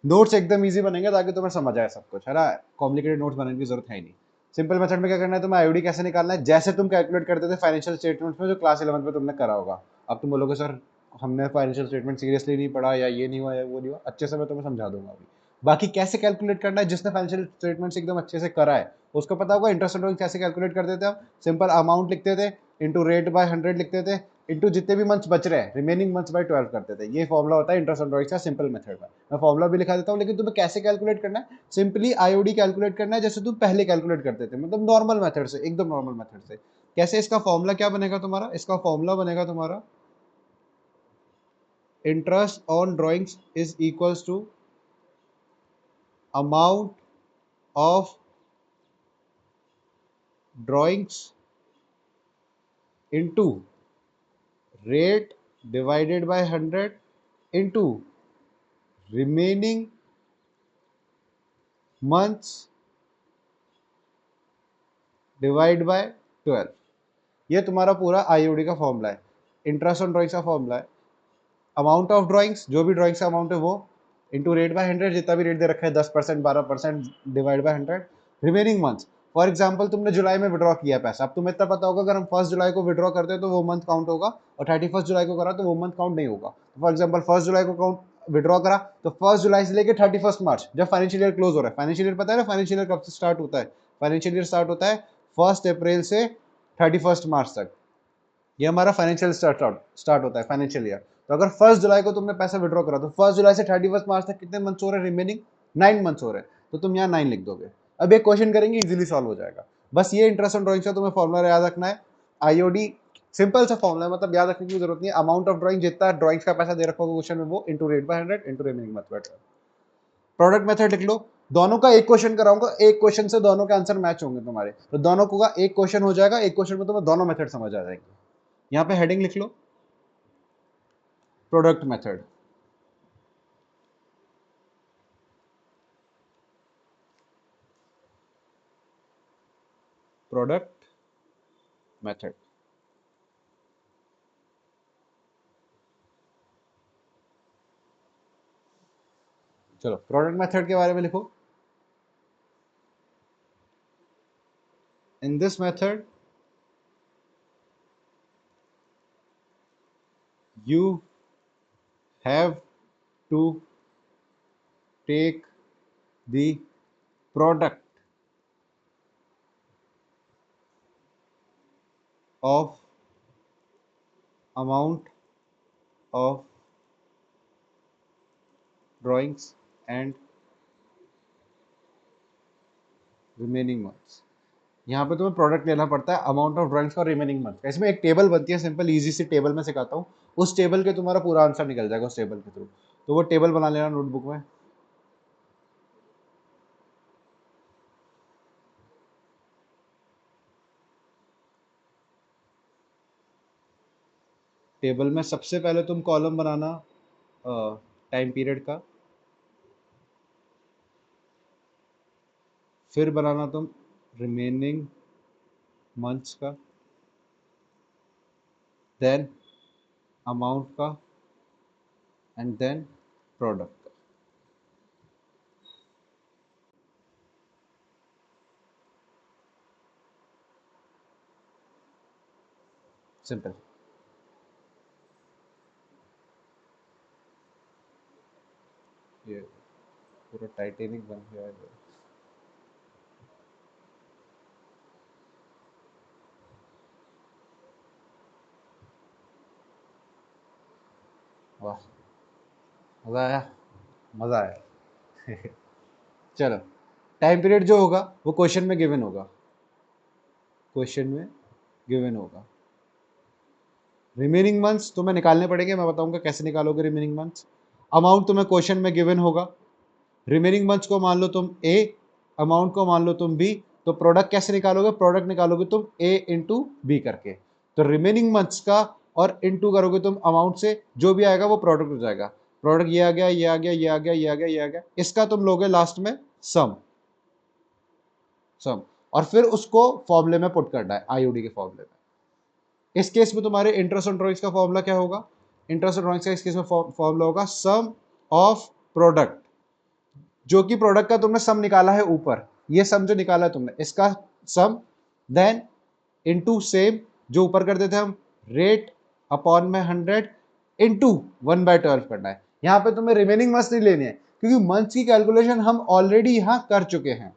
Notes एकदम इजी बनेंगे ताकि तुम्हें समझ आए सब कुछ, है ना? कॉम्प्लिकेटेड नोट्स बनाने की जरूरत है ही नहीं। सिंपल मेथड में क्या करना है, तुम्हें आईओडी कैसे निकालना है, जैसे तुम कैलकुलेट करते थे फाइनेंशियल स्टेटमेंट्स में जो क्लास 11 में तुमने करा होगा। अब तुम बोलोगे सर हमने फाइनेंशियल स्टेटमेंट सीरियसली नहीं पढ़ा, या ये नहीं हुआ या वो नहीं हुआ, अच्छे से मैं तुम्हें समझा दूंगा अभी। बाकी कैसे कैलकुलेट करना है, जिसने फाइनेंशियल स्टेटमेंट्स एकदम अच्छे से करा है उसको पता होगा। इंटरेस्ट रेट कैसे कैलकुलेट करते थे हम, सिंपल अमाउंट लिखते थे, इंटू रेट बाय 100 लिखते थे, इंटू जितने भी मंथ्स बच रहे हैं रिमेनिंग मंथ्स बाय 12 करते थे। ये फॉर्मुला होता है इंटरेस्ट ऑन का सिंपल मेथड में। मैं फॉर्मुला भी लिखा देता हूँ, लेकिन तुम्हें कैसे कैलकुलेट करना है, सिंपली आईओडी कैलकुलेट करना है जैसे तुम पहले कैलकुलेट करते थे, मतलब नॉर्मल मेथड से, एकदम नॉर्मल मेथड से। कैसे, इसका फॉर्मुला क्या बनेगा तुम्हारा, इसका फॉर्मुला बनेगा तुम्हारा interest on drawings is equals to amount of drawings into rate divided by 100 into remaining months divide by 12। ये तुम्हारा पूरा आईओडी का फॉर्मूला है, इंटरेस्ट ऑन ड्रॉइंग्स का फॉर्मूला है। अमाउंट ऑफ ड्रॉइंग्स, जो भी ड्रॉइंग्स का अमाउंट है वो, इंटू रेट बाय 100, जितना भी रेट दे रखा है 10% 12%, divide by 100, remaining months. For example तुमने जुलाई में विड्रॉ किया पैसा, अब तुम्हें इतना पता होगा अगर हम 1 जुलाई को विड्रॉ करते हैं तो वो मंथ काउंट होगा, और 31 जुलाई को करा तो वो मंथ काउंट नहीं होगा। फॉर एग्जाम्पल 1 जुलाई को काउंट विड्रॉ करा, तो 1 जुलाई से लेकर 31 मार्च, जब फाइनेंशियल ईयर क्लोज हो रहा है, फाइनेंशियल ईयर पता है ना फाइनेंशियल ईयर कब से स्टार्ट होता है, फाइनेंशियल ईयर स्टार्ट होता है 1 अप्रैल से 31 मार्च तक। ये हमारा फाइनेंशियल स्टार्ट होता है फाइनेंशियल ईयर। तो अगर 1 जुलाई को तुमने पैसा विड्रॉ करा तो 1 जुलाई से 31 मार्च तक कितने मंथ्स हो रहे हैं, रिमेनिंग 9 मंथ्स हो रहे हैं। तो तुम यहाँ 9 लिख दोगे। अब एक क्वेश्चन करेंगे, इजीली सॉल्व हो जाएगा। बस ये इंटरेस्ट ऑन ड्रॉइंग से तुम्हें फॉर्मुला याद रखना है। आईओडी सिंपल सा फॉर्मुला है, मतलब याद रखने की जरूरत नहीं है। अमाउंट ऑफ ड्रॉइंग, जितना ड्रॉइंग्स का पैसा दे रखा होगा क्वेश्चन में, वो into rate by 100 into remaining month by 12। Product method लिख लो। दोनों का एक क्वेश्चन कराऊंगा, एक क्वेश्चन से दोनों के आंसर मैच होंगे तुम्हारे, तो दोनों का एक क्वेश्चन हो जाएगा, एक क्वेश्चन में तुम्हें दोनों मेथड समझ आ जाएंगे। यहाँ पे हेडिंग लिख लो प्रोडक्ट मेथड। Product method. चलो प्रोडक्ट मेथड के बारे में लिखो। In this method you have to take the product of amount of drawings and remaining months. यहाँ पे तुम्हें प्रोडक्ट लेना पड़ता है अमाउंट ऑफ ड्राइंग्स और रिमेनिंग मंथ। इसमें एक टेबल बनती है, सिंपल इजी सी टेबल में सिखाता हूँ, उस टेबल के तुम्हारा पूरा आंसर निकल जाएगा उस टेबल के थ्रू। तो वो टेबल बना लेना नोटबुक में। टेबल में सबसे पहले तुम कॉलम बनाना टाइम पीरियड का, फिर बनाना तुम रिमेनिंग मंथ्स का, देन अमाउंट का, एंड देन प्रोडक्ट का। सिंपल। ये पूरा टाइटेनिक बन गया है। वाह, मजा आया, मजा आया। चलो, टाइम पीरियड जो होगा वो क्वेश्चन में गिवन होगा, क्वेश्चन में गिवन होगा। रिमेनिंग मंथ्स तुम्हें निकालने पड़ेंगे, मैं बताऊंगा कैसे निकालोगे रिमेनिंग मंथ्स। अमाउंट तुम्हें क्वेश्चन में गिवन होगा। रिमेनिंग मंथ्स को मान लो तुम ए, अमाउंट को मान लो तुम बी। तो प्रोडक्ट कैसे निकालोगे? प्रोडक्ट निकालोगे तुम ए इंटू बी करके। तो रिमेनिंग मंथ्स का और इंटू करोगे तुम अमाउंट से, जो भी आएगा वो प्रोडक्ट हो जाएगा। प्रोडक्ट ये आ गया, ये आ गया, ये आ गया, ये आ गया, ये आ गया, इसका तुम लोगे लास्ट में सम। सम, और फिर उसको फॉर्मूले में पुट करना है, आईओडी के फॉर्मूले में। इस केस में तुम्हारे इंटरेस्ट ऑन ड्रॉइंग्स का फॉर्मूला क्या होगा? इंटरेस्ट ऑन ड्रॉइंग्स का इस केस में फॉर्मूला होगा सम ऑफ प्रोडक्ट, जो कि प्रोडक्ट का तुमने सम निकाला है ऊपर, ये सम जो निकाला है तुमने इसका सम, देन इनटू सेम जो ऊपर कर देते हैं हम, रेट अपॉन में 100 इनटू 1/12 करना है। यहां पे तुम्हें रिमेनिंग मंथ्स नहीं लेने हैं, क्योंकि मंथ्स की कैलकुलेशन हम ऑलरेडी यहां कर चुके हैं।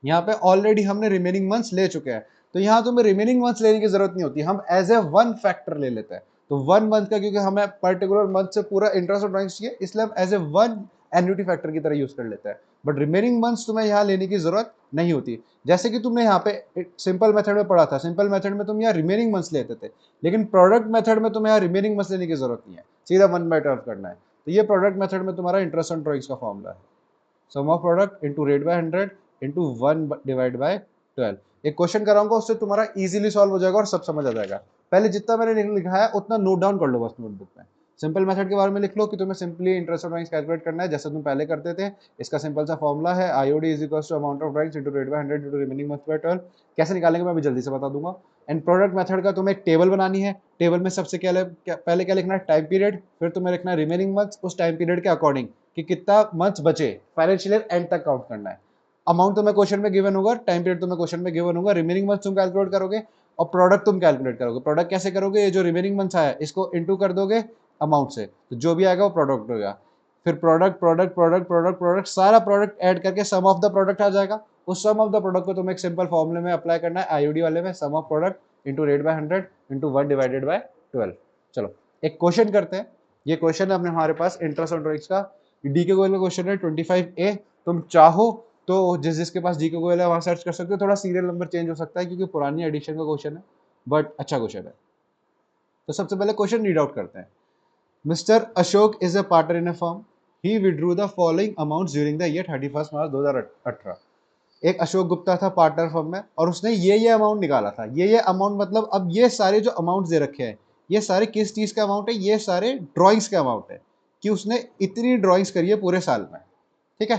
यहाँ पे ऑलरेडी हमने रिमेनिंग मंथ्स ले चुके हैं, तो यहाँ तुम्हें रिमेनिंग मंथ्स लेने की जरूरत नहीं होती, हम एज ए वन फैक्टर ले लेते हैं। तो वन मंथ का, क्योंकि हमें पर्टिकुलर मंथ से पूरा इंटरेस्ट और ड्रॉइंग्स चाहिए, इसलिए हम as a one annuity factor की तरह यूज कर लेते हैं। बट रिमेनिंग मंथ्स तुम्हें यहाँ लेने की जरूरत नहीं होती। जैसे कि तुमने यहाँ पे सिंपल मेथड में पढ़ा था, सिंपल मेथड में तुम यहाँ रिमेनिंग मंथ्स लेते थे, लेकिन प्रोडक्ट मेथड में तुम्हें यहाँ रिमेनिंग मंथ्स लेने की जरूरत नहीं है, सीधा 1/12 करना है। तो ये प्रोडक्ट मेथड में तुम्हारा इंटरेस्ट ऑन ड्रॉइंग्स का फॉर्मूला है, sum of product into rate by 100 into 1/12। एक क्वेश्चन कराऊंगा, उससे तुम्हारा इजीली सॉल्व हो जाएगा और सब समझ आ जाएगा। पहले जितना मैंने लिखा है उतना नोट डाउन कर लो बस नोटबुक में। सिंपल मेथड के बारे में लिख लो कि तुम्हें simply interest of drawings calculate करना है, जैसे तुम पहले करते थे। इसका सिंपल सा फॉर्मूला है IOD is equal to amount of drawings into rate by 100 into remaining month by 12। कैसे निकालेंगे मैं अभी जल्दी से बता दूंगा। एंड प्रोडक्ट मेथड का तुम्हें एक टेबल बनानी है। टेबल में सबसे पहले क्या लिखना है? टाइम पीरियड, फिर तुम्हें लिखना है रिमेनिंग मंथ्स उस टाइम पीरियड के अकॉर्डिंग, कि कितना मंथ्स बचे, फाइनेंशियल ईयर एंड तक काउंट करना है। अमाउंट तुम्हें क्वेश्चन में गिवन होगा, टाइम पीरियड तुम्हें क्वेश्चन में गिवन होगा, रिमेनिंग मंथ तुम कैलकुलेट करोगे, और प्रोडक्ट तुम कैलकुलेट करोगे। प्रोडक्ट कैसे करोगे? ये जो रिमेनिंग मंथ्स आया इसको इनटू कर दोगे अमाउंट से, तो जो भी आएगा वो प्रोडक्ट होगा। फिर product product product product product सारा प्रोडक्ट ऐड करके सम ऑफ द प्रोडक्ट आ जाएगा। उस सम ऑफ द प्रोडक्ट को तुम्हें एक सिंपल फॉर्मूले में अप्लाई करना है, आईओडी वाले में, sum of product into rate by 100 into 1/12। चलो एक क्वेश्चन करते हैं। ये क्वेश्चन है अपने हमारे पास इंटरेस्ट ऑन ड्रॉइंग्स का, डी के गोयल का क्वेश्चन है 25A। तुम चाहो तो जिस जिसके पास जी के गोयल है वहां सर्च कर सकते हो, थोड़ा सीरियल नंबर चेंज हो सकता है क्योंकि पुरानी एडिशन का क्वेश्चन है, बट अच्छा क्वेश्चन है। तो सबसे पहले क्वेश्चन रीड आउट करते हैं। Mister Ashok is a partner in a firm, he withdrew the following amount during the year 31 मार्च 2018। एक अशोक गुप्ता था पार्टनर फर्म में, और उसने ये अमाउंट निकाला था। ये अमाउंट मतलब, अब ये सारे जो अमाउंट दे रखे हैं ये सारे किस चीज का अमाउंट है? ये सारे ड्रॉइंग्स के अमाउंट है, कि उसने इतनी ड्रॉइंग्स करी है पूरे साल में। ठीक है,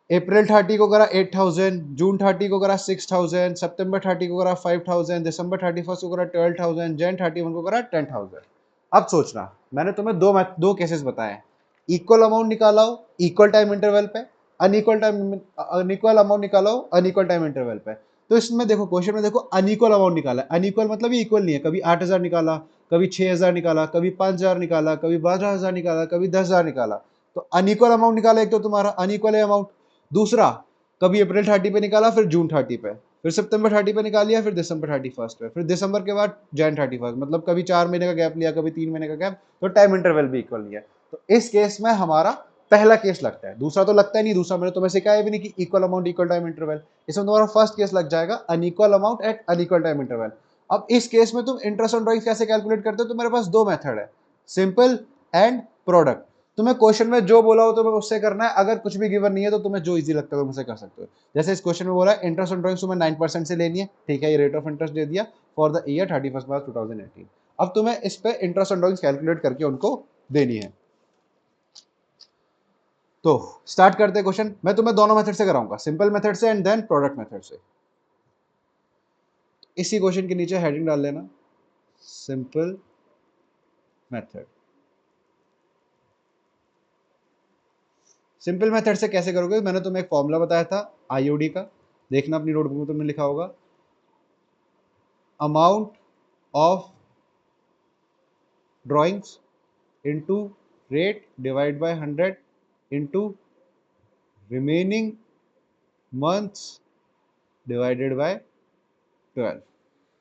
अप्रैल 30 को करा 8000, जून 30 को करा 6000, सितंबर 30 को करा 5000, दिसंबर 31 को करा 12000, जैन 31 को करा 10000। अब सोचना, मैंने तुम्हें दो केसेस बताए हैं। इक्वल अमाउंट निकाला हो इक्वल टाइम इंटरवल पे, अनइक्वल अमाउंट निकाला हो अनइक्वल टाइम इंटरवल पे। तो इसमें देखो, क्वेश्चन में देखो अनइक्वल अमाउंट निकाला है। अनइक्वल मतलब ये इक्वल नहीं है, कभी 8000 निकाला, कभी 6000 निकाला, कभी 5000 निकाला, कभी 12000 निकाला, कभी 10,000 निकाला। तो अनइक्वल अमाउंट निकाला, एक तो तुम्हारा अनइक्वल है अमाउंट। दूसरा, कभी अप्रैल 30 पे निकाला, फिर जून 30 पे, फिर सितंबर 30 पे निकाल लिया, फिर दिसंबर 31 पे, फिर दिसंबर के बाद जैन 31, मतलब कभी 4 महीने का गैप लिया, कभी 3 महीने का गैप। तो टाइम इंटरवल भी इक्वल नहीं है। तो इस केस में हमारा पहला केस लगता है, दूसरा तो लगता ही नहीं। दूसरा मैंने तुम्हें सिखाया भी नहीं कि equal amount equal time interval. इसमें तुम्हारा फर्स्ट केस लग जाएगा unequal amount at unequal time interval. अब इस केस में तुम इंटरेस्ट ऑन ड्रॉइंग्स कैसे कैलकुलेट करते हो? तो मेरे पास दो मेथड है, सिंपल एंड प्रोडक्ट। तुम्हें क्वेश्चन में जो बोला हो तुम्हें उससे करना है, अगर कुछ भी गिवन नहीं है तो तुम्हें जो इजी लगता है तुम उसे कर सकते हो। जैसे इस क्वेश्चन में बोला है इंटरेस्ट ऑन ड्रॉइंग्स तुम्हें 9% से लेनी है, ठीक है, ये रेट ऑफ इंटरेस्ट दे दिया फॉर द ईयर 31 मार्च 2018। अब तुम्हें इस पे इंटरेस्ट ऑन ड्रॉइंग्स कैलकुलेट करके उनको देनी है। तो स्टार्ट करते हैं क्वेश्चन। मैं तुम्हें दोनों मेथड से कराऊंगा, सिंपल मेथड से एंड देन प्रोडक्ट मेथड से। इसी क्वेश्चन के नीचे हेडिंग डाल लेना, सिंपल मेथड। सिंपल मेथड से कैसे करोगे? मैंने तुम्हें एक फॉर्मूला बताया था आईओडी का, देखना अपनी नोटबुक में तुमने लिखा होगा, amount of drawings into rate divide by 100 into remaining months divided by 12।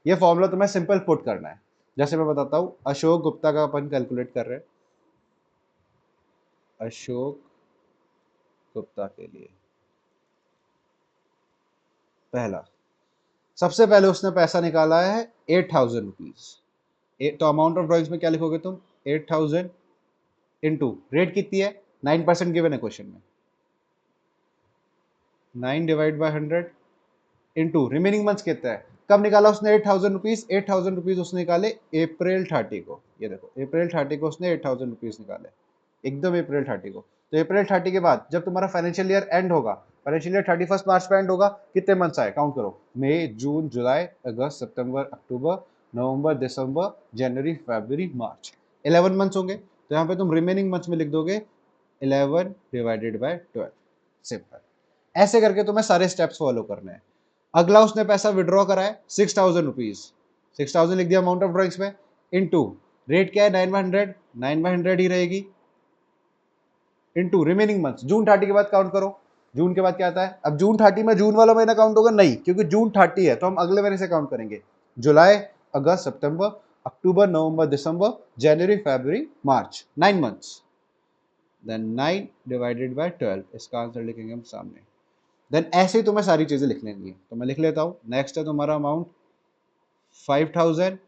ये फॉर्मूला तुम्हें सिंपल पुट करना है। जैसे मैं बताता हूँ, अशोक गुप्ता का अपन कैलकुलेट कर रहे हैं। अशोक गुप्ता के लिए पहला, सबसे पहले उसने पैसा निकाला है 8,000 रुपीज। तो अमाउंट ऑफ ड्रॉइंग्स में क्या लिखोगे तुम? 8,000 इंटू रेट कितनी है? 9% गिवन है क्वेश्चन में, 9 divide by 100 into remaining months कितना है? कब निकाला उसने 8,000 रुपीज? 8,000 रुपीज उसने निकाले अप्रैल 30 को। ये देखो, अप्रैल 30 को उसने 8,000 रुपीज निकाले, एकदम अप्रैल 30 को। तो अप्रैल 30 के बाद जब तुम्हारा फाइनेंशियल ईयर एंड होगा, फाइनेंशियल ईयर 31 मार्च पे एंड होगा, कितने मंथ्स आए? काउंट करो। मई, जून, जुलाई, अगस्त, सितंबर, अक्टूबर, नवंबर, दिसंबर, जनवरी, फरवरी, मार्च, 11 मंथ्स होंगे। तो यहाँ पे तुम रिमेनिंग मंथ्स में लिख दोगे 11 डिवाइडेड बाय 12। सिंपल। ऐसे करके तुम्हें सारे स्टेप्स फॉलो करने हैं। अगला, उसने पैसा विड्रॉ करा है 6,000 रुपीज। 6,000 लिख दिया अमाउंट ऑफ ड्रॉइंग्स में, इनटू रेट क्या है? 9/100, 9/100 ही रहेगी, इनटू रिमेनिंग मंथ्स। जून 30 के बाद काउंट करो। जून के बाद क्या आता है? अब जून 30 में जून वाला महीना काउंट होगा नहीं, क्योंकि जून 30 है, तो हम अगले महीने से काउंट करेंगे। जुलाई, अगस्त, सितंबर, अक्टूबर, नवंबर, दिसंबर, जनवरी, फरवरी, मार्च, 9 मंथ्स। देन 9 डिवाइडेड बाय 12, इसका आंसर लिखेंगे हम सामने। देन ऐसे ही तुम्हें सारी चीजें लिख लेनी है, तो मैं लिख लेता हूं। नेक्स्ट है तुम्हारा amount 5,000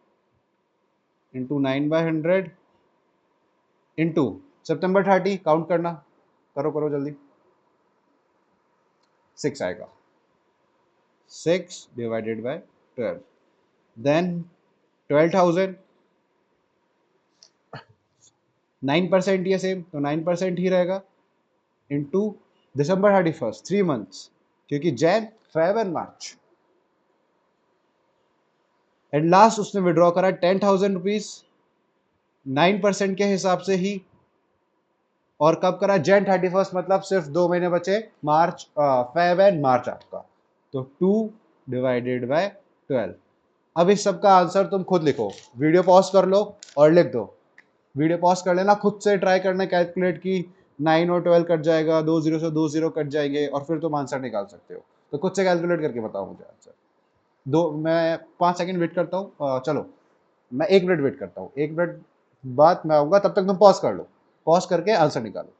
into 9/100 into September 30, count करना, करो करो जल्दी, 6 आएगा, 6 डिवाइडेड बाय 12। देन 12,000, 9% ही है सेम, तो 9% ही रहेगा, इंटू December 31, 3 मंथ्स, क्योंकि Jain, Feb and March. And last उसने विड्रॉ करा 10,000 रुपीज, 9% के हिसाब से ही। और कब करा? Jan 31, मतलब सिर्फ 2 महीने बचे, मार्च, फेब एंड मार्च आपका। तो 2 डिवाइडेड बाय 12। अब इस सब का आंसर तुम खुद लिखो, वीडियो पॉज कर लो और लिख दो। वीडियो पॉज कर लेना, खुद से ट्राई करना कैलकुलेट की 9 और 12 कट जाएगा, 2 0 से 2 0 कट जाएंगे, और फिर तुम आंसर निकाल सकते हो। तो खुद से कैलकुलेट करके बताओ मुझे आंसर। मैं 5 सेकंड वेट करता हूँ, चलो मैं 1 मिनट वेट करता हूँ, 1 मिनट बाद मैं आऊंगा, तब तक तुम पॉज कर लो, पॉज करके आंसर निकालो।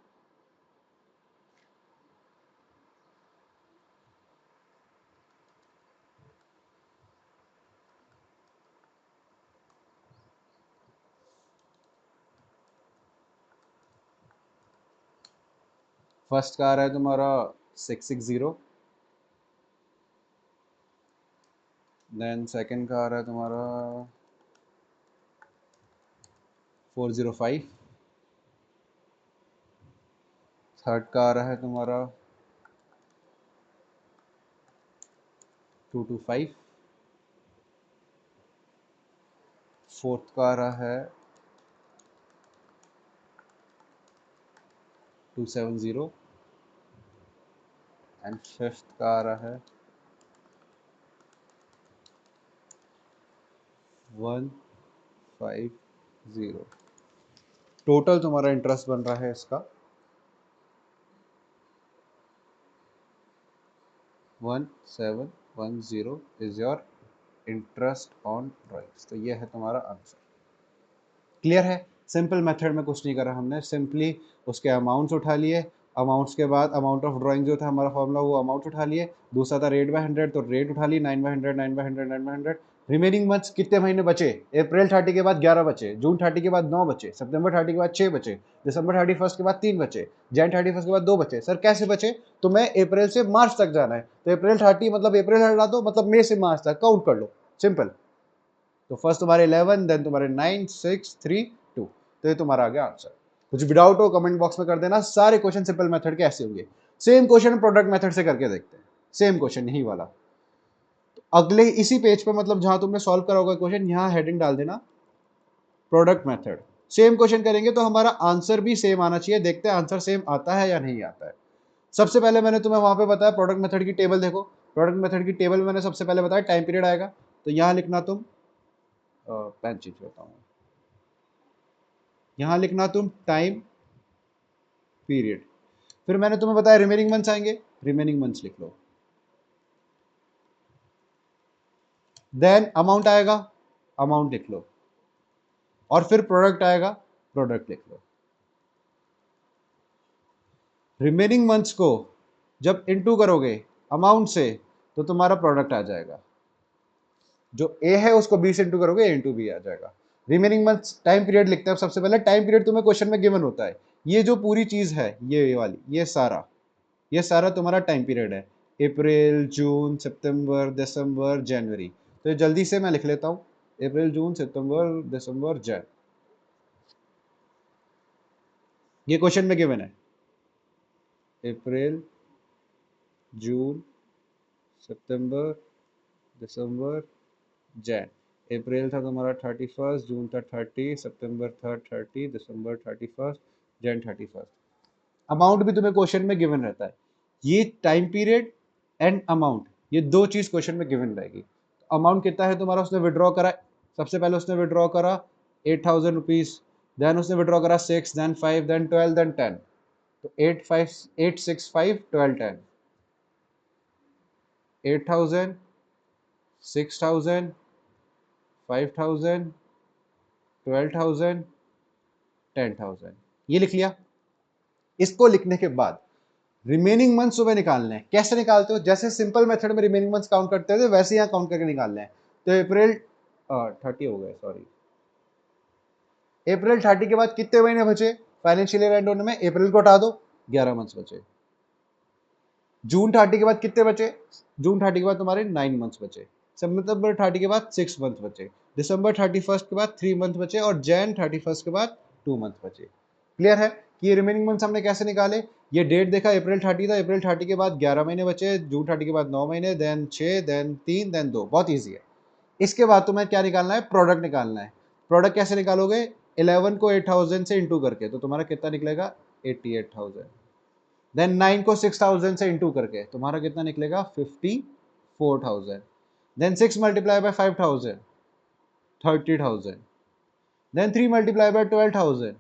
फर्स्ट का आ रहा है तुम्हारा 660, देन सेकंड का आ रहा है तुम्हारा 405, थर्ड का आ रहा है तुम्हारा 225, फोर्थ का आ रहा है 270, एंड फिफ्थ का आ रहा है 150। टोटल तुम्हारा इंटरेस्ट बन रहा है इसका 1710 is your interest on drawings. तो ये है तुम्हारा आंसर। क्लियर है? सिंपल मेथड में कुछ नहीं करा हमने, सिंपली उसके अमाउंट्स उठा लिए, अमाउंट्स के बाद अमाउंट ऑफ ड्राइंग जो था हमारा फॉर्मूला, वो अमाउंट उठा लिए। दूसरा था रेट बाय 100, तो रेट उठा ली, 9/100, 9/100, 9/100। रिमेनिंग मंथ्स कितने महीने बचे? अप्रैल 30 के बाद 11 बचे, जून 30 के बाद 9 बचे, September 30 के बाद 6 बचे, December 31 के बाद 3 बचे, Jan 31 के बाद 2 बचे। सर कैसे बचे? तो मैं अप्रैल से मार्च तक जाना है, तो अप्रैल 30 मतलब अप्रैल हटा दो, मतलब मई से मार्च तक काउंट कर लो, सिंपल। तो फर्स्ट तुम्हारे 11, देन तुम्हारे 9, 6, 3, 2। तो ये तुम्हारा आ गया आंसर। कुछ भी डाउट हो कमेंट बॉक्स में कर देना। सारे क्वेश्चन सिंपल मेथड के ऐसे होंगे। सेम क्वेश्चन प्रोडक्ट मेथड से करके देखते हैं, सेम क्वेश्चन यही वाला। तो अगले इसी पेज पे, मतलब जहां तुमने सॉल्व करा होगा क्वेश्चन, यहां हेडिंग डाल देना प्रोडक्ट मेथड। सेम क्वेश्चन करेंगे तो हमारा आंसर भी सेम आना चाहिए। देखते हैं आंसर सेम आता है या नहीं आता है। सबसे पहले मैंने तुम्हें वहां पे बताया प्रोडक्ट मेथड की टेबल देखो। प्रोडक्ट मेथड की टेबल में मैंने सबसे पहले बताया टाइम पीरियड आएगा, तो यहां लिखना तुम पेन चेंज करता हूँ, यहाँ लिखना तुम टाइम पीरियड, फिर मैंने तुम्हें बताया रिमेनिंग मंथ्स आएंगे, रिमेनिंग मंथ्स लिख लो, देन अमाउंट आएगा, अमाउंट लिख लो, और फिर प्रोडक्ट आएगा, प्रोडक्ट लिख लो। रिमेनिंग मंथ्स को जब इनटू करोगे अमाउंट से तो तुम्हारा प्रोडक्ट आ जाएगा, जो ए है उसको बी से इंटू करोगे, ए इंटू बी आ जाएगा। रिमेनिंग मंथ्स टाइम पीरियड लिखते हैं सबसे पहले, टाइम पीरियड तुम्हें क्वेश्चन में गिवन होता है, ये जो पूरी चीज है ये वाली, ये सारा तुम्हारा टाइम पीरियड है, अप्रैल जून सितंबर दिसंबर जनवरी। तो जल्दी से मैं लिख लेता हूँ, अप्रैल जून सितंबर दिसंबर जन, ये क्वेश्चन में गिवन है, अप्रैल जून सितंबर दिसंबर जैन। अप्रैल था तुम्हारा 31, जून था 30, सितंबर था 30, दिसंबर 31, जैन 31। अमाउंट भी तुम्हें क्वेश्चन में गिवन रहता है, ये टाइम पीरियड एंड अमाउंट, ये दो चीज क्वेश्चन में गिवन रहेगी। अमाउंट कितना है तुम्हारा, उसने विड्रॉ करा, सबसे पहले उसने विड्रॉ करा 8,000 रुपीज, देन उसने विड्रॉ करा 6, देन 5, देन 12, देन 10, तो 8, 5, 8, 6, 5, 12, 10, 8,000, 6,000, 5,000, 12,000, 10,000, ये लिख लिया। इसको लिखने के बाद रिमेनिंग मंथ्स सुबह निकालने हैं। कैसे निकालते हो, जैसे सिंपल मेथड में रिमेनिंग मंथ्स काउंट करते थे वैसे यहाँ काउंट करके निकालने हैं। तो अप्रैल 30 हो गए, सॉरी, अप्रैल 30 के बाद कितने महीने बचे फाइनेंशियल ईयर एंड होने में, अप्रैल को हटा दो, 11 मंथ्स बचे। जून 30 के बाद कितने बचे, जून 30 के बाद तुम्हारे 9 मंथ्स बचे, सितंबर 30 के बाद 6 मंथ बचे, दिसंबर 31 के बाद 3 मंथ बचे, और जैन 31 के बाद 2 मंथ बचे। क्लियर है कि ये रिमेनिंग मंथ्स हमने कैसे निकाले, ये डेट देखा अप्रैल 30 था, अप्रैल 30 के बाद 11 महीने बचे, जून 30 के बाद 9 महीने, देन 6, देन 3, देन 2, बहुत ईजी है। इसके बाद तुम्हें क्या निकालना है, प्रोडक्ट निकालना है। प्रोडक्ट कैसे निकालोगे, 11 को 8,000 से इंटू करके, तो तुम्हारा कितना निकलेगा 88,000, देन 9 को 6,000 से इंटू करके तुम्हारा कितना निकलेगा 54,000, then 6 multiply by 5,000, 30,000, then 3 multiply by 12,000,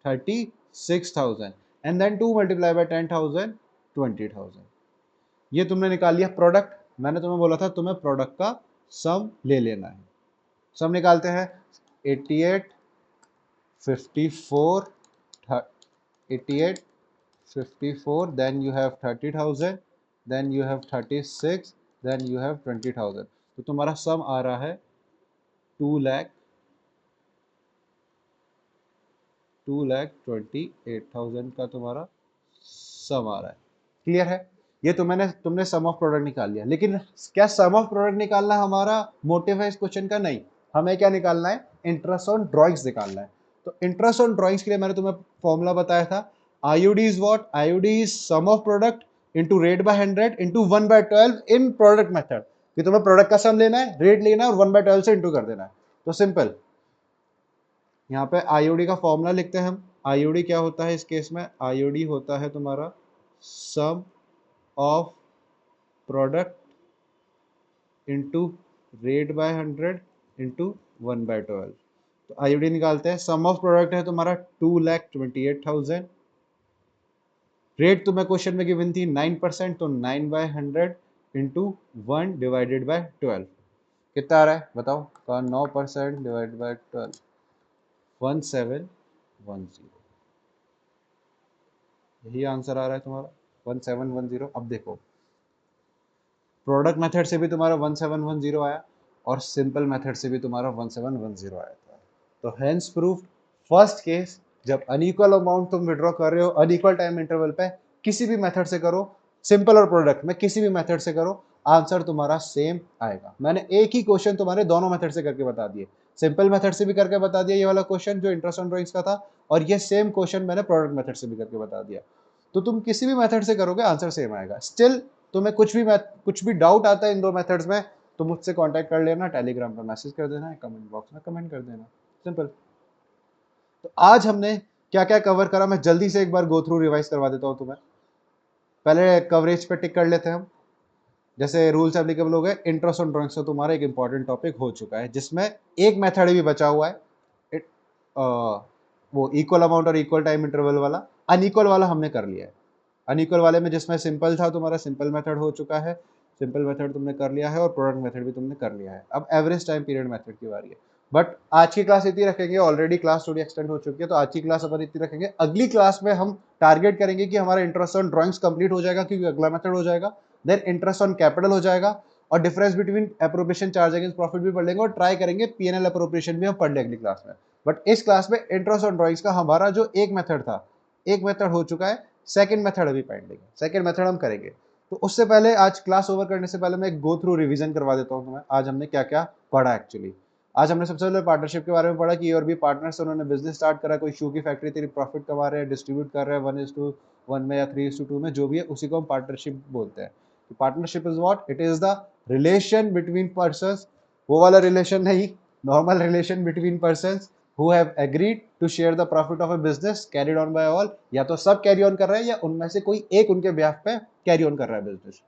36,000, and then 2 multiply by 10,000, 20,000। ये तुमने निकाल लिया प्रोडक्ट। मैंने तुम्हें बोला था तुम्हें प्रोडक्ट का सम ले लेना है। सम निकालते हैं, 88, 54, 88, 54, then you have 30,000, then you have 36, then you have 20,000। तो तुम्हारा सम आ रहा है 2,28,000 का तुम्हारा सम आ रहा है। क्लियर है, ये तुमने सम ऑफ प्रोडक्ट निकाल लिया। लेकिन क्या सम ऑफ प्रोडक्ट निकालना हमारा मोटिव है इस क्वेश्चन का, नहीं, हमें क्या निकालना है, इंटरेस्ट ऑन ड्रॉइंग्स निकालना है। तो इंटरेस्ट ऑन ड्रॉइंग्स के लिए मैंने तुम्हें फॉर्मूला बताया था, IUD is what, IUD is sum of product into rate by 100 into 1/12 in product method, कि तुम्हें प्रोडक्ट का सम लेना है, रेट लेना है और 1/12 से इंटू कर देना है। तो सिंपल, यहाँ पे IUD का फॉर्मूला लिखते हैं हम। IUD क्या होता है इस केस में, IUD होता है तुम्हारा sum of product into rate by 100 into 1/12। तो IUD निकालते हैं, सम ऑफ प्रोडक्ट है तुम्हारा 2,28,000, रेट तुम्हें क्वेश्चन में गिवन थी 9%, तो 9/100 इंटू 1/12, कितना आ रहा है बताओ, 9% डिवाइड बाय 12, 1710। यही आंसर आ रहा है तुम्हारा 1710। अब देखो, प्रोडक्ट मेथड से भी तुम्हारा 1710 आया और सिंपल मेथड से भी तुम्हारा 1710 आया था। तो हेंस प्रूफ, फर्स्ट केस, जब अनइक्वल अमाउंट तुम विड्रॉ कर रहे हो अनइक्वल टाइम इंटरवल पे, किसी भी मेथड से करो, सिंपल और प्रोडक्ट में किसी भी मेथड से करो, आंसर तुम्हारा सेम आएगा। मैंने एक ही क्वेश्चन तुम्हारे दोनों मेथड से करके बता दिए, सिंपल मेथड से भी करके बता दिया ये वाला क्वेश्चन जो इंटरेस्ट ऑन ड्रॉइंग्स का था, और ये सेम क्वेश्चन मैंने प्रोडक्ट मेथड से भी करके बता दिया। तो तुम किसी भी मेथड से करोगे आंसर सेम आएगा। स्टिल तुम्हें कुछ भी डाउट आता है इन दो मेथड्स में तो मुझसे कांटेक्ट कर लेना, टेलीग्राम पर मैसेज कर देना, कमेंट बॉक्स में कमेंट कर देना, सिंपल। तो आज हमने क्या क्या कवर करा, मैं जल्दी से एक बार गो थ्रू रिवाइज करवा देता हूँ तुम्हें। पहले कवरेज पे टिक कर लेते हैं हम। जैसे रूल्स एप्लीकेबल हो गए, इंटरेस्ट ऑन ड्राइंग्स का तुम्हारा एक इंपॉर्टेंट टॉपिक हो चुका है, जिसमें एक मेथड भी बचा हुआ है, इट वो इक्वल अमाउंट और इक्वल टाइम इंटरवल वाला। अनइक्वल वाला हमने कर लिया है। अनइक्वल वाले में जिसमें सिंपल था, तुम्हारा सिंपल मेथड हो चुका है, सिंपल मेथड तुमने कर लिया है, और प्रोडक्ट मेथड भी तुमने कर लिया है। अब एवरेज टाइम पीरियड मेथड की बारी है। बट आज की क्लास इतनी रखेंगे, ऑलरेडी क्लास थोड़ी एक्सटेंड हो चुकी है, तो आज की क्लास अपन इतनी रखेंगे। अगली क्लास में हम टारगेट करेंगे कि हमारा इंटरेस्ट ऑन ड्राइंग्स कंप्लीट हो जाएगा, क्योंकि अगला मेथड हो जाएगा। देन इंटरेस्ट ऑन कैपिटल हो जाएगा, और difference between appropriation charge against profit भी पढ़ लेंगे, और ट्राई करेंगे पीएनएल अप्रोप्रिएशन भी हम पढ़ लेंगे अगली क्लास में। बट इस क्लास में इंटरेस्ट ऑन ड्राइंग्स का हमारा जो एक मेथड था, एक मेथड हो चुका है, सेकंड मेथड अभी पेंडिंग है, सेकंड मेथड हम करेंगे। तो उससे पहले आज क्लास ओवर करने से पहले मैं एक गो थ्रू रिवीजन करवा देता हूं तुम्हें, आज हमने क्या क्या पढ़ा एक्चुअली। आज हमने सबसे पहले पार्टनरशिप के बारे में पढ़ा कि और भी पार्टनर्स उन्होंने बिजनेस स्टार्ट करा, कोई शू की फैक्ट्री तेरी प्रॉफिट कमा रहे हैं, डिस्ट्रीब्यूट कर रहे हैं 1:1 में या 3:2 में, जो भी है उसी को हम पार्टनरशिप बोलते हैं। Partnership is what? It is the relation between persons, वो वाला रिलेशन नहीं, normal relation between persons who have agreed to share the profit of a business carried on by all। या तो सब कैरी ऑन कर रहे हैं, या उनमें से कोई एक उनके बिहाफ पे कैरी ऑन कर रहा है बिजनेस।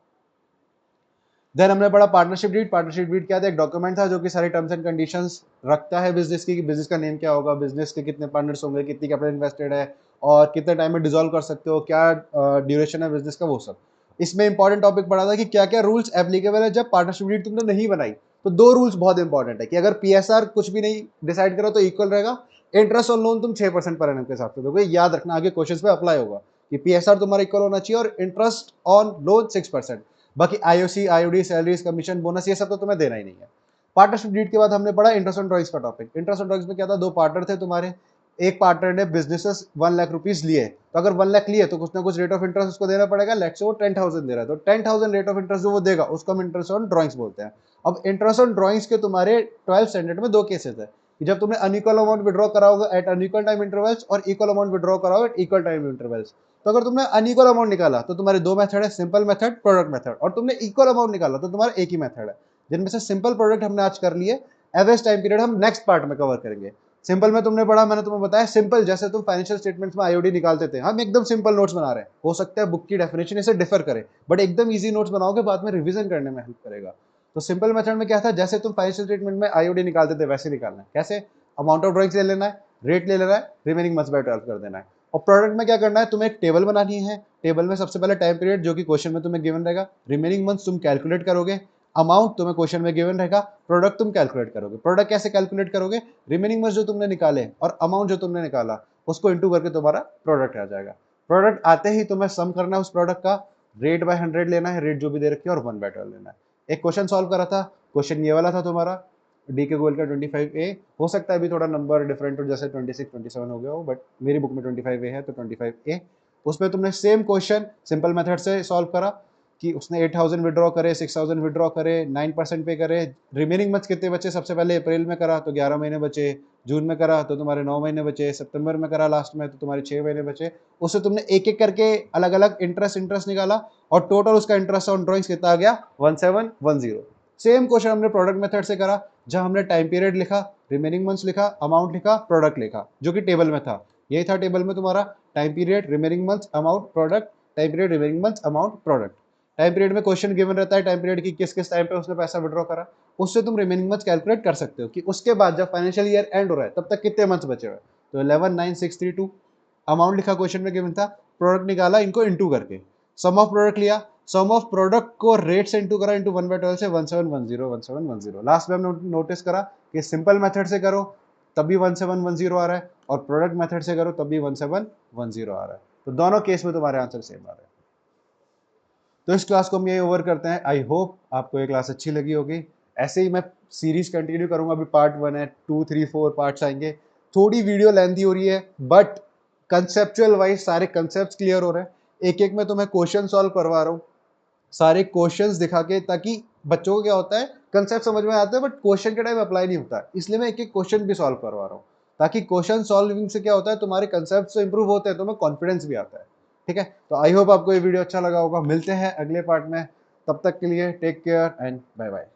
देन हमने पढ़ा पार्टनरशिप डीड। पार्टनरशिप डीड क्या था? एक डॉक्यूमेंट था जो कि सारी टर्म्स एंड कंडीशंस रखता है बिजनेस की, कि बिजनेस का नेम क्या होगा, बिजनेस के कितने पार्टनर्स होंगे, कितनी कैपिटल इन्वेस्टेड है, और कितने टाइम में डिसॉल्व कर सकते हो, क्या ड्यूरेशन है बिजनेस का, वो सब। इसमें इंपॉर्टेंट टॉपिक पढ़ा था कि क्या क्या रूल्स एप्लीकेबल है जब पार्टनरशिप डीड तुमने नहीं बनाई। तो दो रूल्स बहुत इंपॉर्टेंट है, कि अगर पीएसआर कुछ भी नहीं डिसाइड करो तो इक्वल रहेगा, इंटरेस्ट ऑन लोन तुम 6% पर एनम के हिसाब से दोगे। याद रखना, आगे क्वेश्चंस पे अप्लाई होगा कि पीएसआर तुम्हारा इक्वल होना चाहिए और इंटरेस्ट ऑन लोन 6%। बाकी IOC, IOD, salaries, commission, bonus, ये सब तो तुम्हें देना ही नहीं है। पार्टनरशिप डीड के बाद हमने पढ़ा इंटरेस्ट ऑन ड्राइंग्स का टॉपिक। इंटरेस्ट ऑन ड्राइंग्स में क्या था? दो पार्टनर थे तुम्हारे, एक पार्टनर ने बिजनेसेस 1 लाख रुपीज लिए, तो अगर 1 लाख लिए तो कुछ ना कुछ रेट ऑफ इंटरेस्ट उसको देना पड़ेगा। लेट से वो 10,000 दे रहा है, तो 10,000 रेट ऑफ इंटरेस्ट जो वो देगा उसको हम इंटरेस्ट ऑन ड्राइंग्स बोलते हैं। अब इंटरेस्ट ऑन ड्राइंग्स के तुम्हारे 12 स्टैंडर्ड में दो केसेस है, कि जब तुमने अनइक्वल अमाउंट विड्रॉ कराओगे एट अनइक्वल टाइम इंटरवल्स, और इक्वल अमाउंट विड्रॉ कराओगे एट इक्वल टाइम इंटरवल्स। तो अगर तुमने अनइक्वल अमाउंट निकाला तो तुम्हारे दो मेथड है, सिंपल मेथड, प्रोडक्ट मेथड, और तुमने इक्वल अमाउंट निकाला तो तुम्हारा एक ही मेथड है, जिनमें से सिंपल प्रोडक्ट हमने आज कर लिए। एवरेज टाइम पीरियड हम नेक्स्ट पार्ट में कवर करेंगे। सिंपल में तुमने पढ़ा, मैंने तुम्हें बताया, सिंपल जैसे तुम फाइनेंशियल स्टेटमेंट्स में आईओडी निकालते थे, हम एकदम सिंपल नोट्स बना रहे हैं। हो सकता है बुक की डेफिनेशन इसे डिफर करे, बट एकदम इजी नोट्स बनाओगे, बाद में रिवीजन करने में हेल्प करेगा। तो सिंपल मेथड में क्या था? जैसे तुम फाइनेंशियल स्टेटमेंट में आईओडी निकालते थे वैसे निकालना है। कैसे? अमाउंट ऑफ ड्रॉइंग्स ले लेना है, रेट ले लेना है, रिमेनिंग मंथ्स बाय 12 कर देना है। और प्रोडक्ट में क्या करना है? तुम्हें एक टेबल बनानी है। टेबल में सबसे पहले टाइम पीरियड, जो कि क्वेश्चन में तुम्हें गिवन रहेगा, रिमेनिंग मंथ्स तुम कैलकुलेट करोगे, अमाउंट तुम्हें क्वेश्चन में गिवन रहेगा, प्रोडक्ट तुम कैलकुलेट करोगे। प्रोडक्ट कैसे कैलकुलेट करोगे? रिमेनिंग मंथ्स जो तुमने निकाले और अमाउंट जो तुमने निकाला उसको इंटू करके तुम्हारा प्रोडक्ट आ जाएगा। प्रोडक्ट आते ही तुम्हें सम करना है उस प्रोडक्ट का, रेट बाय 100 लेना है, रेट जो भी दे रखी है, और 1/12 लेना है। एक क्वेश्चन सॉल्व करा था, क्वेश्चन ये वाला था तुम्हारा, डी के गोल का 25A। हो सकता है अभी थोड़ा नंबर डिफरेंट हो, जैसे 26, 27 हो गया हो, बट मेरी बुक में 25A है, तो 25A। उसमें तुमने सेम क्वेश्चन सिंपल मेथड से सॉल्व करा, कि उसने 8,000 विड्रॉ करे, 6,000 विड्रॉ करे, 9% पे करे, रिमेनिंग मंथ्स कितने बचे? सबसे पहले अप्रैल में करा तो 11 महीने बचे, जून में करा तो तुम्हारे 9 महीने बचे, सितंबर में करा लास्ट में तो तुम्हारे 6 महीने बचे। उससे तुमने एक एक करके अलग अलग इंटरेस्ट निकाला, और टोटल उसका इंटरेस्ट ऑन ड्रॉइंग्स कितना आ गया? 1710। सेम क्वेश्चन हमने प्रोडक्ट मेथड से करा, जहां हमने टाइम पीरियड लिखा, रिमेनिंग मंथ्स लिखा, अमाउंट लिखा, प्रोडक्ट लिखा, जो कि टेबल में था। यही था टेबल में तुम्हारा, time period, remaining months, amount, product, time period, remaining months, amount, product. Time period में क्वेश्चन गिवन रहता है टाइम पीरियड की, किस किस टाइम पे उसने पैसा विड्रॉ करा, उससे तुम रिमेनिंग मंथ्स कैलकुलेट कर सकते हो, कि उसके बाद जब फाइनेंशियल ईयर एंड हो रहा है तब तक कितने मंथ्स बचे हुए। तो 119632 अमाउंट लिखा क्वेश्चन में गिवन था, प्रोडक्ट निकाला इनको इंटू करके, सम ऑफ प्रोडक्ट लिया, सम ऑफ प्रोडक्ट को रेट से इंटू करा, इंटू 1/12 से 1710 लास्ट में हमने नोटिस करा कि सिंपल मेथड से करो तब भी 1710 आ रहा है, और प्रोडक्ट मेथड से करो तब भी 1710 आ रहा है। तो दोनों केस में तुम्हारे आंसर सेम आ रहे हैं। तो इस क्लास को हम यही ओवर करते हैं। आई होप आपको ये क्लास अच्छी लगी होगी। ऐसे ही मैं सीरीज कंटिन्यू करूंगा, अभी पार्ट 1 है, 2, 3, 4 पार्ट्स आएंगे। थोड़ी वीडियो लेंथी हो रही है, बट कंसेप्चुअल वाइज सारे कंसेप्ट क्लियर हो रहे हैं। एक एक में तो मैं क्वेश्चन सॉल्व करवा रहा हूँ, सारे क्वेश्चंस दिखा के, ताकि बच्चों को क्या होता है, कंसेप्ट समझ में आता है बट क्वेश्चन के टाइम अप्लाई नहीं होता है, इसलिए मैं एक एक क्वेश्चन भी सॉल्व करवा रहा हूँ, ताकि क्वेश्चन सॉल्विंग से क्या होता है, तुम्हारे कंसेप्ट इंप्रूव होते हैं, तुम्हें कॉन्फिडेंस भी आता है। ठीक है, तो आई होप आपको ये वीडियो अच्छा लगा होगा। मिलते हैं अगले पार्ट में, तब तक के लिए take care and bye bye.